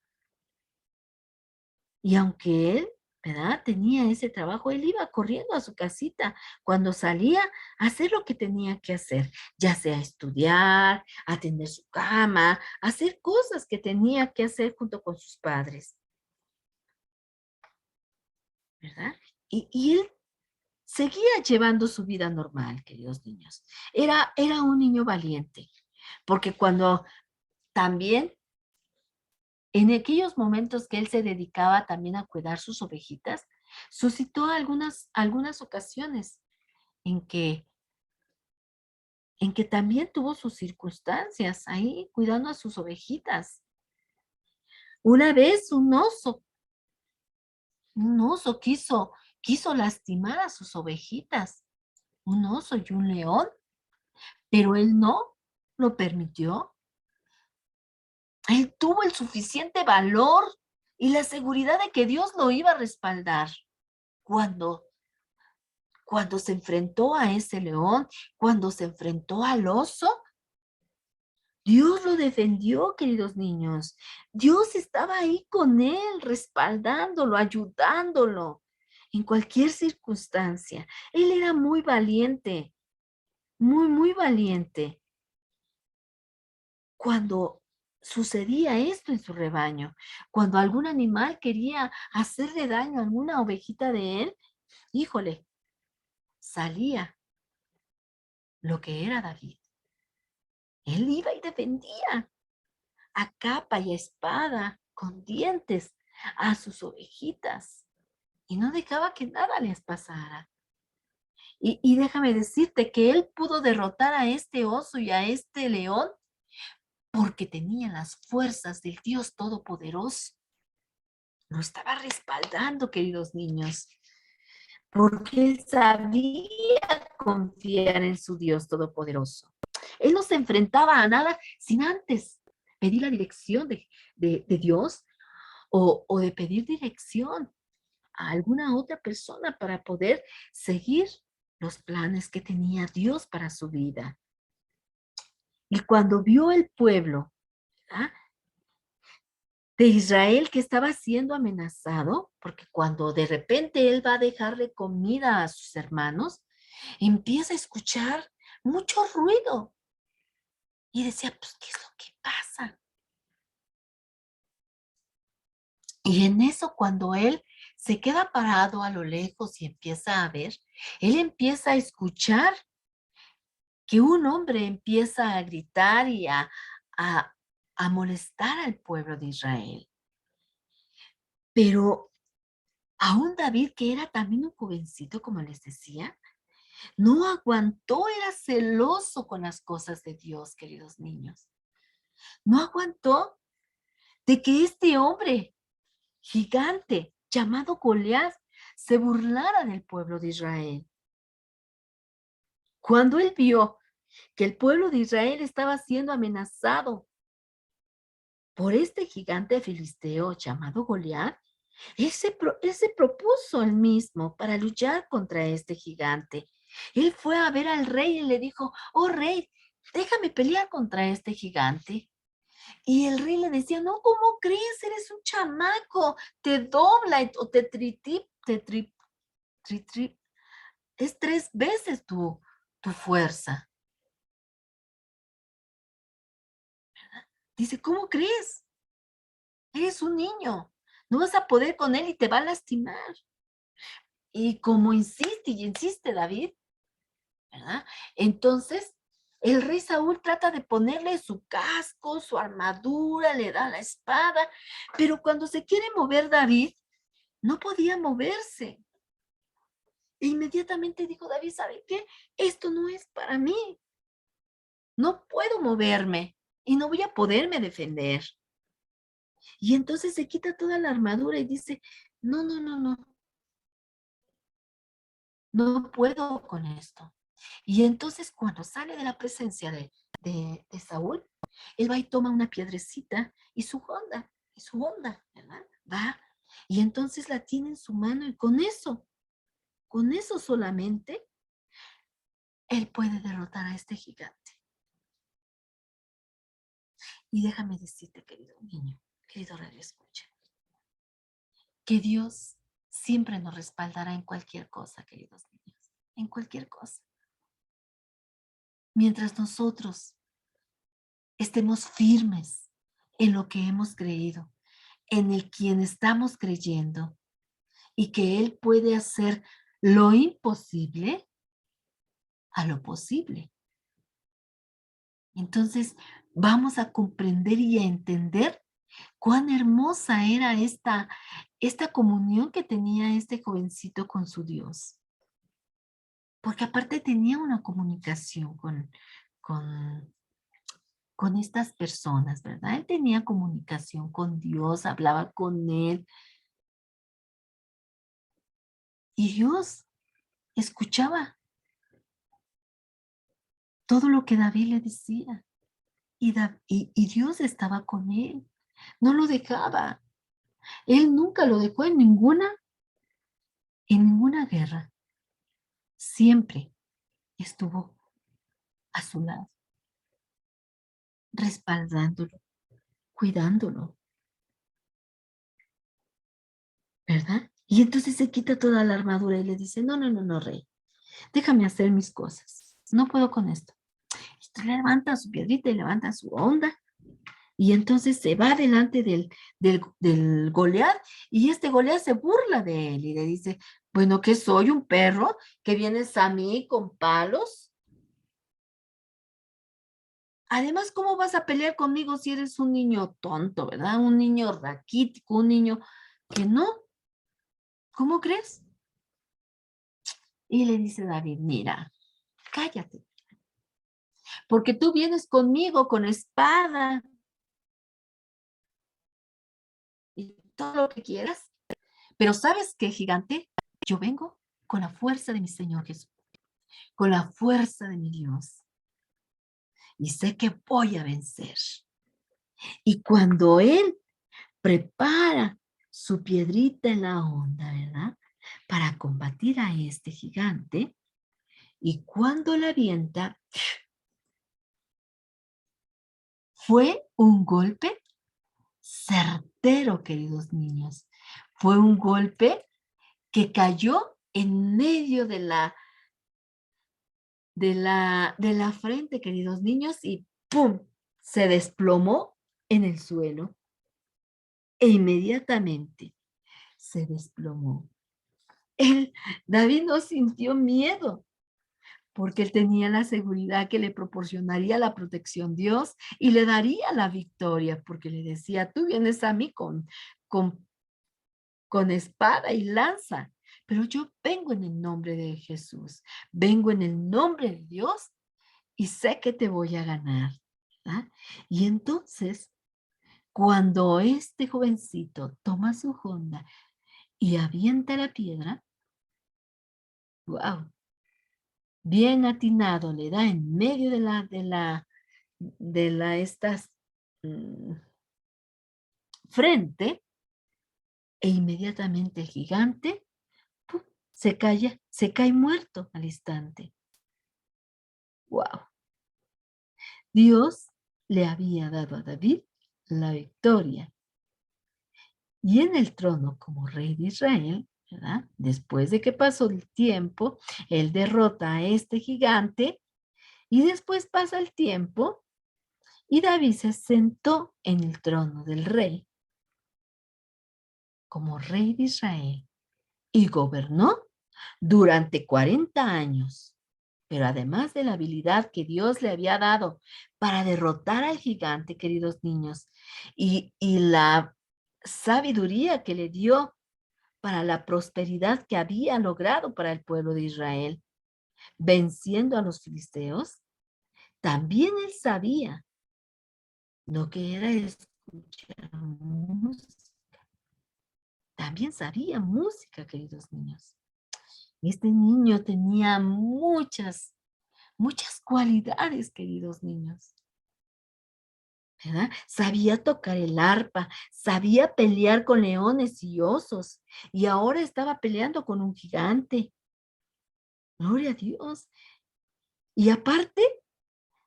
Y aunque él, ¿verdad? Tenía ese trabajo, él iba corriendo a su casita cuando salía a hacer lo que tenía que hacer, ya sea estudiar, atender su cama, hacer cosas que tenía que hacer junto con sus padres, ¿verdad? Y él seguía llevando su vida normal, queridos niños. Era un niño valiente, porque cuando también en aquellos momentos que él se dedicaba también a cuidar sus ovejitas, suscitó algunas ocasiones en que, en que también tuvo sus circunstancias ahí cuidando a sus ovejitas. Una vez un oso quiso lastimar a sus ovejitas, un oso y un león, pero él no lo permitió. Él tuvo el suficiente valor y la seguridad de que Dios lo iba a respaldar cuando cuando se enfrentó a ese león, cuando se enfrentó al oso. Dios lo defendió, queridos niños. Dios estaba ahí con él, respaldándolo, ayudándolo en cualquier circunstancia. Él era muy valiente, muy, muy valiente. Cuando sucedía esto en su rebaño, cuando algún animal quería hacerle daño a alguna ovejita de él, híjole, salía lo que era David. Él iba y defendía a capa y a espada, con dientes, a sus ovejitas y no dejaba que nada les pasara. Y déjame decirte que él pudo derrotar a este oso y a este león porque tenía las fuerzas del Dios Todopoderoso. Lo estaba respaldando, queridos niños, porque él sabía confiar en su Dios Todopoderoso. Él no se enfrentaba a nada sin antes pedir la dirección de Dios o de pedir dirección a alguna otra persona para poder seguir los planes que tenía Dios para su vida. Y cuando vio el pueblo, ¿verdad?, de Israel que estaba siendo amenazado, porque cuando de repente él va a dejarle comida a sus hermanos, empieza a escuchar mucho ruido. Y decía, pues, ¿qué es lo que pasa? Y en eso, cuando él se queda parado a lo lejos y empieza a ver, él empieza a escuchar que un hombre empieza a gritar y a, a molestar al pueblo de Israel. Pero aún David, que era también un jovencito, como les decía, no aguantó, era celoso con las cosas de Dios, queridos niños. No aguantó de que este hombre gigante llamado Goliat se burlara del pueblo de Israel. Cuando él vio que el pueblo de Israel estaba siendo amenazado por este gigante filisteo llamado Goliat, él se propuso él mismo para luchar contra este gigante. Él fue a ver al rey y le dijo, oh rey, déjame pelear contra este gigante. Y el rey le decía, no, ¿cómo crees? Eres un chamaco, te dobla o te es 3 veces tu fuerza. Dice, ¿cómo crees? Eres un niño, no vas a poder con él y te va a lastimar. Y como insiste y insiste David, ¿verdad? Entonces, el rey Saúl trata de ponerle su casco, su armadura, le da la espada, pero cuando se quiere mover David, no podía moverse. E inmediatamente dijo David, ¿sabe qué? Esto no es para mí. No puedo moverme y no voy a poderme defender. Y entonces se quita toda la armadura y dice, no, no, no, no, no puedo con esto. Y entonces cuando sale de la presencia de Saúl, él va y toma una piedrecita y su onda, ¿verdad? Va. Y entonces la tiene en su mano y con eso solamente, él puede derrotar a este gigante. Y déjame decirte, querido niño, querido radio escucha, que Dios siempre nos respaldará en cualquier cosa, queridos niños, en cualquier cosa. Mientras nosotros estemos firmes en lo que hemos creído, en el quien estamos creyendo y que Él puede hacer lo imposible a lo posible. Entonces vamos a comprender y a entender cuán hermosa era esta comunión que tenía este jovencito con su Dios. Porque aparte tenía una comunicación con, con estas personas, ¿verdad? Él tenía comunicación con Dios, hablaba con Él. Y Dios escuchaba todo lo que David le decía. Y Dios estaba con él, no lo dejaba. Él nunca lo dejó en ninguna guerra. Siempre estuvo a su lado, respaldándolo, cuidándolo, ¿verdad? Y entonces se quita toda la armadura y le dice, no, no, no, no, rey, déjame hacer mis cosas. No puedo con esto. Y levanta su piedrita y levanta su onda. Y entonces se va delante del Goliat y este Goliat se burla de él y le dice, bueno, ¿qué soy? ¿Un perro que vienes a mí con palos? Además, ¿cómo vas a pelear conmigo si eres un niño tonto, ¿verdad? Un niño raquítico, un niño que no. ¿Cómo crees? Y le dice David, mira, cállate, porque tú vienes conmigo con espada y todo lo que quieras, pero ¿sabes qué, gigante? Yo vengo con la fuerza de mi Señor Jesús, con la fuerza de mi Dios, y sé que voy a vencer. Y cuando Él prepara su piedrita en la onda, ¿verdad? Para combatir a este gigante, y cuando la avienta, Fue un golpe certero, queridos niños. Fue un golpe que cayó en medio de la frente, queridos niños, y ¡pum! Se desplomó en el suelo. E inmediatamente se desplomó. David no sintió miedo, porque él tenía la seguridad que le proporcionaría la protección Dios y le daría la victoria, porque le decía, tú vienes a mí con, con espada y lanza, pero yo vengo en el nombre de Jesús, vengo en el nombre de Dios y sé que te voy a ganar. ¿Verdad? Y entonces, cuando este jovencito toma su honda y avienta la piedra, wow, bien atinado, le da en medio de mm, frente, e inmediatamente el gigante ¡pum! Se cae muerto al instante. Wow. Dios le había dado a David la victoria. Y en el trono como rey de Israel, ¿verdad? Después de que pasó el tiempo, él derrota a este gigante y después pasa el tiempo y David se sentó en el trono del rey como rey de Israel y gobernó durante 40 años. Pero además de la habilidad que Dios le había dado para derrotar al gigante, queridos niños, y la sabiduría que le dio para la prosperidad que había logrado para el pueblo de Israel, venciendo a los filisteos, también él sabía lo que era escuchar música. También sabía música, queridos niños. Este niño tenía muchas cualidades, queridos niños. ¿Verdad? Sabía tocar el arpa, sabía pelear con leones y osos, y ahora estaba peleando con un gigante. Gloria a Dios. Y aparte,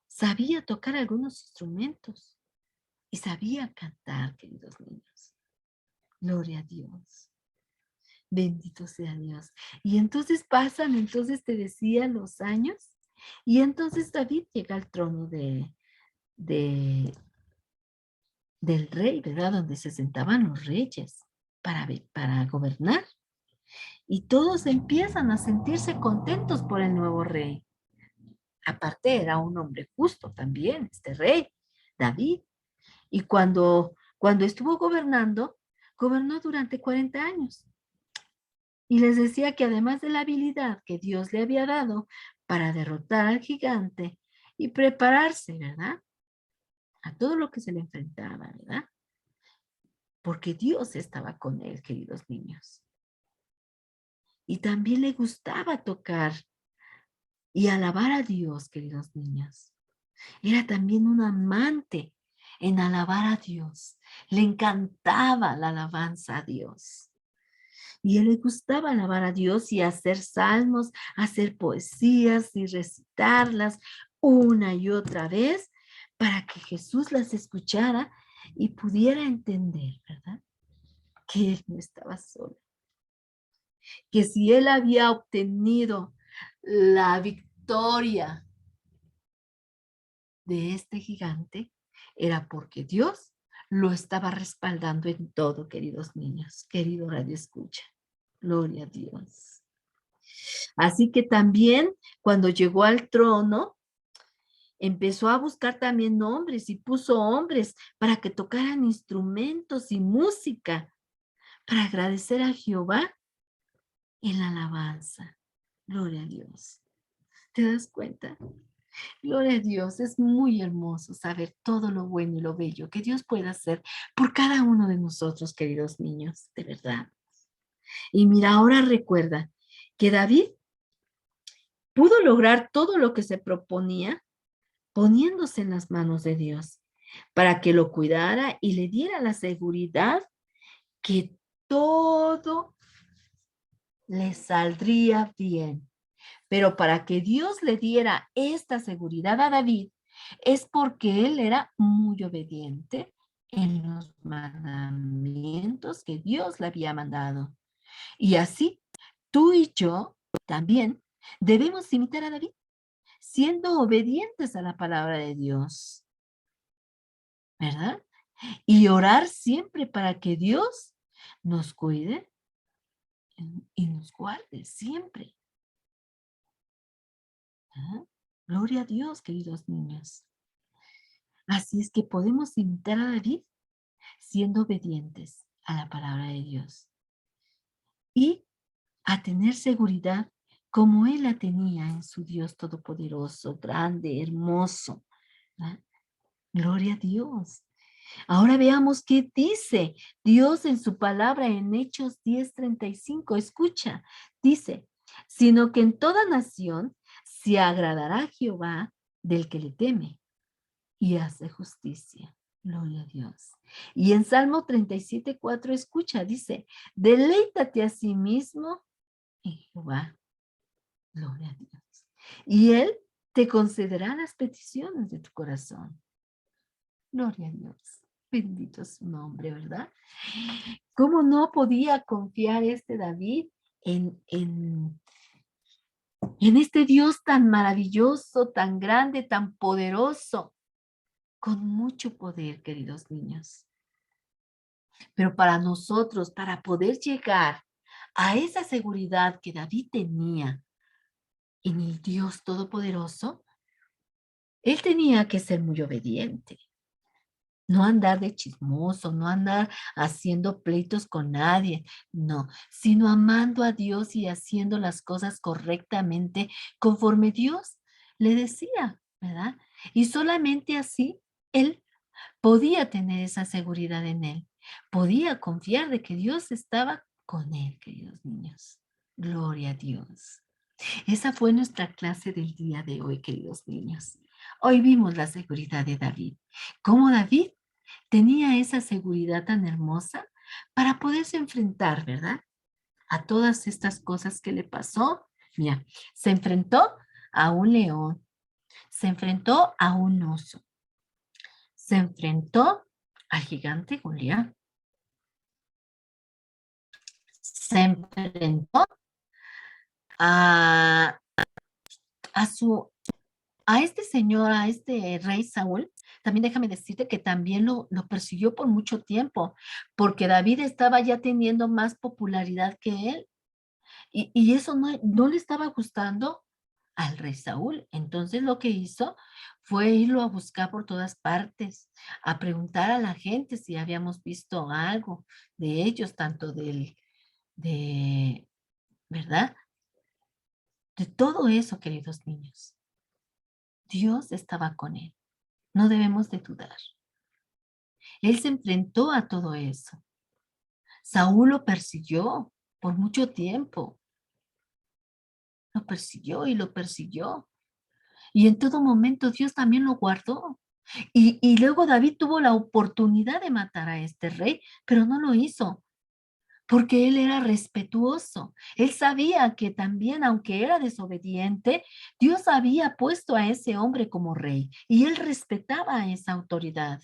sabía tocar algunos instrumentos y sabía cantar, queridos niños. Gloria a Dios. Bendito sea Dios. Y entonces pasan, entonces te decía, los años, y entonces David llega al trono de, del rey, ¿verdad? Donde se sentaban los reyes para gobernar. Y todos empiezan a sentirse contentos por el nuevo rey. Aparte era un hombre justo también, este rey, David. Y cuando estuvo gobernando, gobernó durante 40 años. Y les decía que además de la habilidad que Dios le había dado para derrotar al gigante y prepararse, ¿verdad? A todo lo que se le enfrentaba, ¿verdad? Porque Dios estaba con él, queridos niños. Y también le gustaba tocar y alabar a Dios, queridos niños. Era también un amante en alabar a Dios. Le encantaba la alabanza a Dios. Y a él le gustaba alabar a Dios y hacer salmos, hacer poesías y recitarlas una y otra vez para que Jesús las escuchara y pudiera entender, ¿verdad? Que él no estaba solo. Que si él había obtenido la victoria de este gigante, era porque Dios lo estaba respaldando en todo, queridos niños, querido Radio Escucha. Gloria a Dios. Así que también cuando llegó al trono, empezó a buscar también hombres y puso hombres para que tocaran instrumentos y música para agradecer a Jehová en la alabanza. Gloria a Dios. ¿Te das cuenta? Gloria a Dios, es muy hermoso saber todo lo bueno y lo bello que Dios puede hacer por cada uno de nosotros, queridos niños, de verdad. Y mira, ahora recuerda que David pudo lograr todo lo que se proponía poniéndose en las manos de Dios para que lo cuidara y le diera la seguridad que todo le saldría bien. Pero para que Dios le diera esta seguridad a David, Es porque él era muy obediente en los mandamientos que Dios le había mandado. Y así, tú y yo también debemos imitar a David, siendo obedientes a la palabra de Dios, ¿verdad? Y orar siempre para que Dios nos cuide y nos guarde siempre. ¿Ah? Gloria a Dios, queridos niños. Así es que podemos imitar a David siendo obedientes a la palabra de Dios y a tener seguridad como Él la tenía en su Dios todopoderoso, grande, hermoso. ¿Verdad? Gloria a Dios. Ahora veamos qué dice Dios en su palabra en Hechos 10:35. Escucha, dice, sino que en toda nación se agradará Jehová del que le teme y hace justicia. Gloria a Dios. Y en Salmo 37:4 escucha, dice, deleítate a sí mismo en Jehová. Gloria a Dios. Y Él te concederá las peticiones de tu corazón. Gloria a Dios. Bendito es su nombre, ¿verdad? ¿Cómo no podía confiar este David en este Dios tan maravilloso, tan grande, tan poderoso, con mucho poder, queridos niños? Pero para nosotros, para poder llegar a esa seguridad que David tenía en el Dios Todopoderoso, él tenía que ser muy obediente. No andar de chismoso, no andar haciendo pleitos con nadie, no, sino amando a Dios y haciendo las cosas correctamente conforme Dios le decía, ¿verdad? Y solamente así él podía tener esa seguridad en él, podía confiar de que Dios estaba con él, queridos niños. Gloria a Dios. Esa fue nuestra clase del día de hoy, queridos niños. Hoy vimos la seguridad de David. Cómo David tenía esa seguridad tan hermosa para poderse enfrentar, ¿verdad? A todas estas cosas que le pasó. Mira, se enfrentó a un león, se enfrentó a un oso, se enfrentó al gigante Goliat, se enfrentó a, a su a este señor, a este rey Saúl, también déjame decirte que también lo persiguió por mucho tiempo, porque David estaba ya teniendo más popularidad que él, y eso no le estaba gustando al rey Saúl. Entonces lo que hizo fue irlo a buscar por todas partes, a preguntar a la gente si habíamos visto algo de ellos, tanto de, ¿verdad? De todo eso, queridos niños. Dios estaba con él. No debemos de dudar. Él se enfrentó a todo eso. Saúl lo persiguió por mucho tiempo. Lo persiguió y lo persiguió. Y en todo momento Dios también lo guardó. Y luego David tuvo la oportunidad de matar a este rey, pero no lo hizo, porque él era respetuoso. Él sabía que también, aunque era desobediente, Dios había puesto a ese hombre como rey y él respetaba esa autoridad.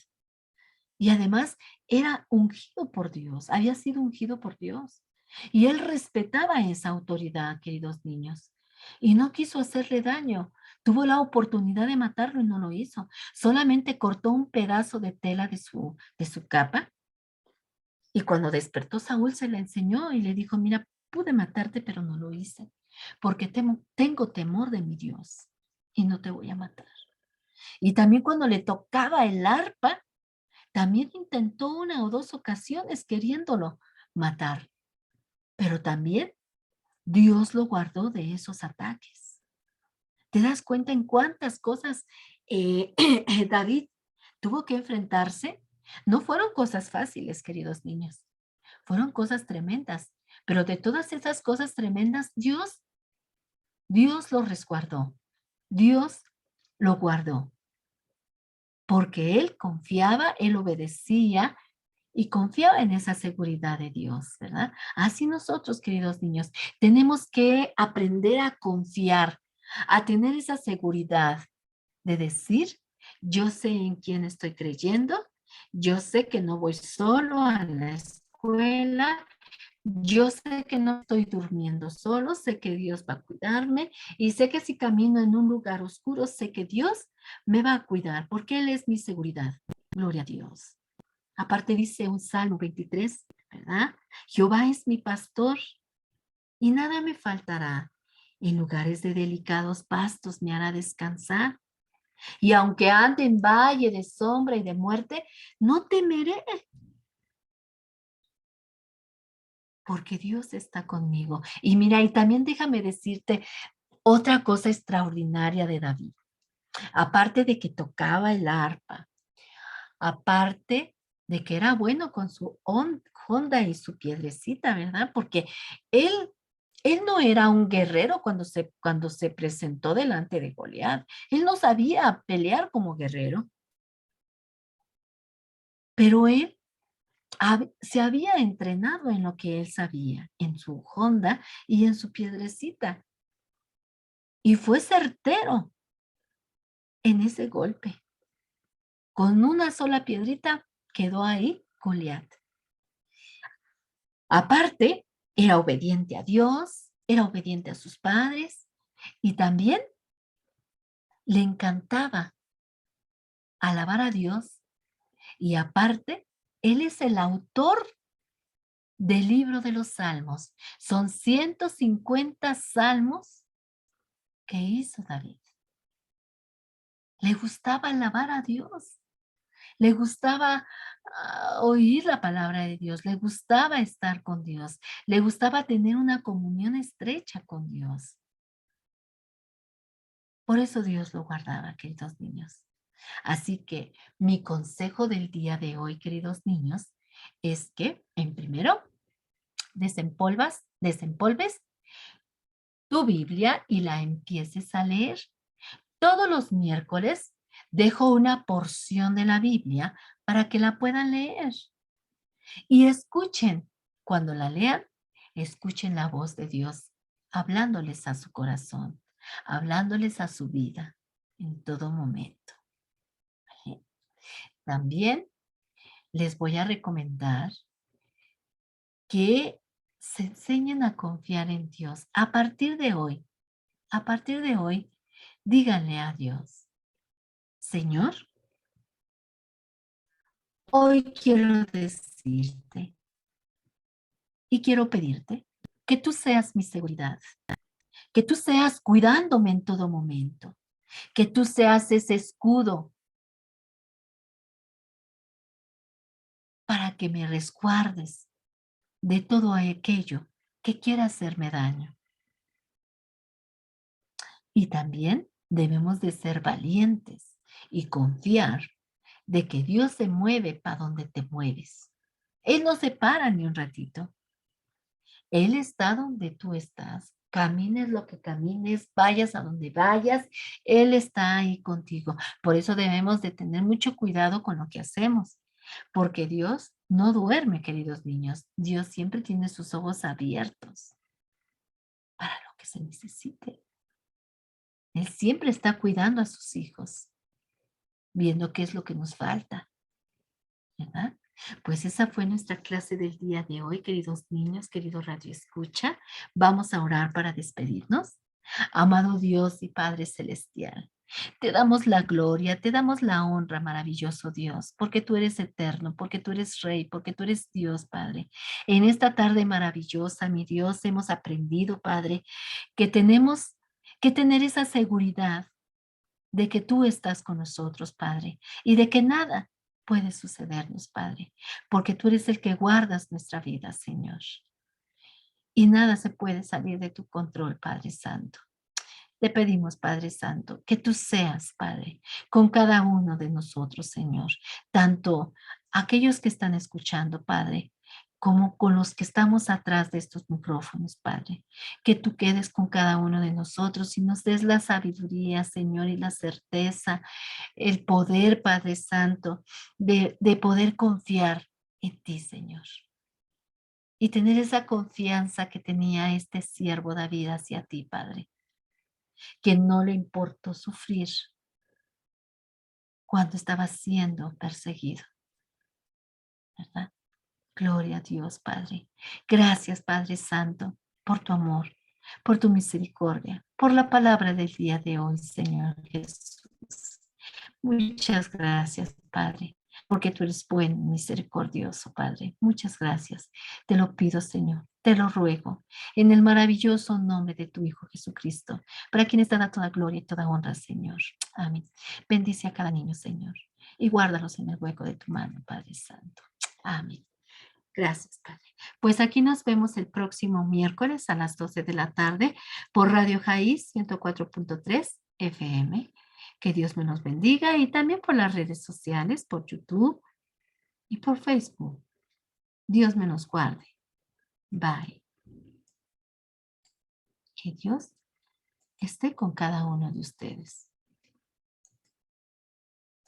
Y además era ungido por Dios, había sido ungido por Dios. Y él respetaba esa autoridad, queridos niños. Y no quiso hacerle daño. Tuvo la oportunidad de matarlo y no lo hizo. Solamente cortó un pedazo de tela de su capa. Y cuando despertó Saúl se le enseñó y le dijo, mira, pude matarte, pero no lo hice. Porque tengo temor de mi Dios y no te voy a matar. Y también cuando le tocaba el arpa, también intentó una o dos ocasiones queriéndolo matar, pero también Dios lo guardó de esos ataques. ¿Te das cuenta en cuántas cosas eh, David tuvo que enfrentarse? No fueron cosas fáciles, queridos niños, fueron cosas tremendas, pero de todas esas cosas tremendas, Dios lo resguardó, Dios lo guardó, porque él confiaba, él obedecía y confiaba en esa seguridad de Dios, ¿verdad? Así nosotros, queridos niños, tenemos que aprender a confiar, a tener esa seguridad de decir Yo sé en quién estoy creyendo. Yo sé que no voy solo a la escuela. Yo sé que no estoy durmiendo solo, sé que Dios va a cuidarme y sé que si camino en un lugar oscuro, sé que Dios me va a cuidar porque Él es mi seguridad. Gloria a Dios. Aparte dice un Salmo 23, ¿verdad? Jehová es mi pastor y nada me faltará. En lugares de delicados pastos me hará descansar. Y aunque ande en valle de sombra y de muerte, no temeré, porque Dios está conmigo. Y mira, y también déjame decirte otra cosa extraordinaria de David. Aparte de que tocaba el arpa, aparte de que era bueno con su honda y su piedrecita, ¿verdad? Porque él, él no era un guerrero cuando se presentó delante de Goliat. Él no sabía pelear como guerrero, pero él se había entrenado en lo que él sabía, en su honda y en su piedrecita. Y fue certero en ese golpe. Con una sola piedrita quedó ahí Goliat. Aparte, era obediente a Dios, era obediente a sus padres y también le encantaba alabar a Dios. Y aparte, él es el autor del libro de los Salmos. Son 150 salmos que hizo David. Le gustaba alabar a Dios. Le gustaba oír la palabra de Dios, le gustaba estar con Dios, le gustaba tener una comunión estrecha con Dios. Por eso Dios lo guardaba, queridos niños. Así que mi consejo del día de hoy, queridos niños, es que en primero desempolves tu Biblia y la empieces a leer. Todos los miércoles dejo una porción de la Biblia para que la puedan leer. Y escuchen, cuando la lean, escuchen la voz de Dios hablándoles a su corazón, hablándoles a su vida en todo momento. ¿Vale? También les voy a recomendar que se enseñen a confiar en Dios. A partir de hoy, díganle a Dios, Señor, hoy quiero decirte y quiero pedirte que tú seas mi seguridad, que tú seas cuidándome en todo momento, que tú seas ese escudo para que me resguardes de todo aquello que quiera hacerme daño. Y también debemos de ser valientes y confiar de que Dios se mueve para donde te mueves. Él no se para ni un ratito. Él está donde tú estás. Camines lo que camines, vayas a donde vayas, Él está ahí contigo. Por eso debemos de tener mucho cuidado con lo que hacemos, porque Dios no duerme, queridos niños. Dios siempre tiene sus ojos abiertos para lo que se necesite. Él siempre está cuidando a sus hijos, viendo qué es lo que nos falta, ¿verdad? Pues esa fue nuestra clase del día de hoy, queridos niños, querido Radio Escucha. Vamos a orar para despedirnos. Amado Dios y Padre Celestial, te damos la gloria, te damos la honra, maravilloso Dios, porque tú eres eterno, porque tú eres Rey, porque tú eres Dios, Padre. En esta tarde maravillosa, mi Dios, hemos aprendido, Padre, que tenemos que tener esa seguridad de que tú estás con nosotros, Padre, y de que nada puede sucedernos, Padre, porque tú eres el que guardas nuestra vida, Señor. Y nada se puede salir de tu control, Padre Santo. Te pedimos, Padre Santo, que tú seas, Padre, con cada uno de nosotros, Señor, tanto aquellos que están escuchando, Padre, como con los que estamos atrás de estos micrófonos, Padre. Que tú quedes con cada uno de nosotros y nos des la sabiduría, Señor, y la certeza, el poder, Padre Santo, de poder confiar en ti, Señor. Y tener esa confianza que tenía este siervo David hacia ti, Padre, que no le importó sufrir cuando estaba siendo perseguido, ¿verdad? Gloria a Dios, Padre. Gracias, Padre Santo, por tu amor, por tu misericordia, por la palabra del día de hoy, Señor Jesús. Muchas gracias, Padre, porque tú eres buen, misericordioso, Padre. Muchas gracias. Te lo pido, Señor. Te lo ruego en el maravilloso nombre de tu Hijo Jesucristo, para quien te da toda gloria y toda honra, Señor. Amén. Bendice a cada niño, Señor, y guárdalos en el hueco de tu mano, Padre Santo. Amén. Gracias, Padre. Pues aquí nos vemos el próximo miércoles a las 12 de la tarde por Radio Jaís 104.3 FM. Que Dios me los bendiga y también por las redes sociales, por YouTube y por Facebook. Dios me los guarde. Bye. Que Dios esté con cada uno de ustedes.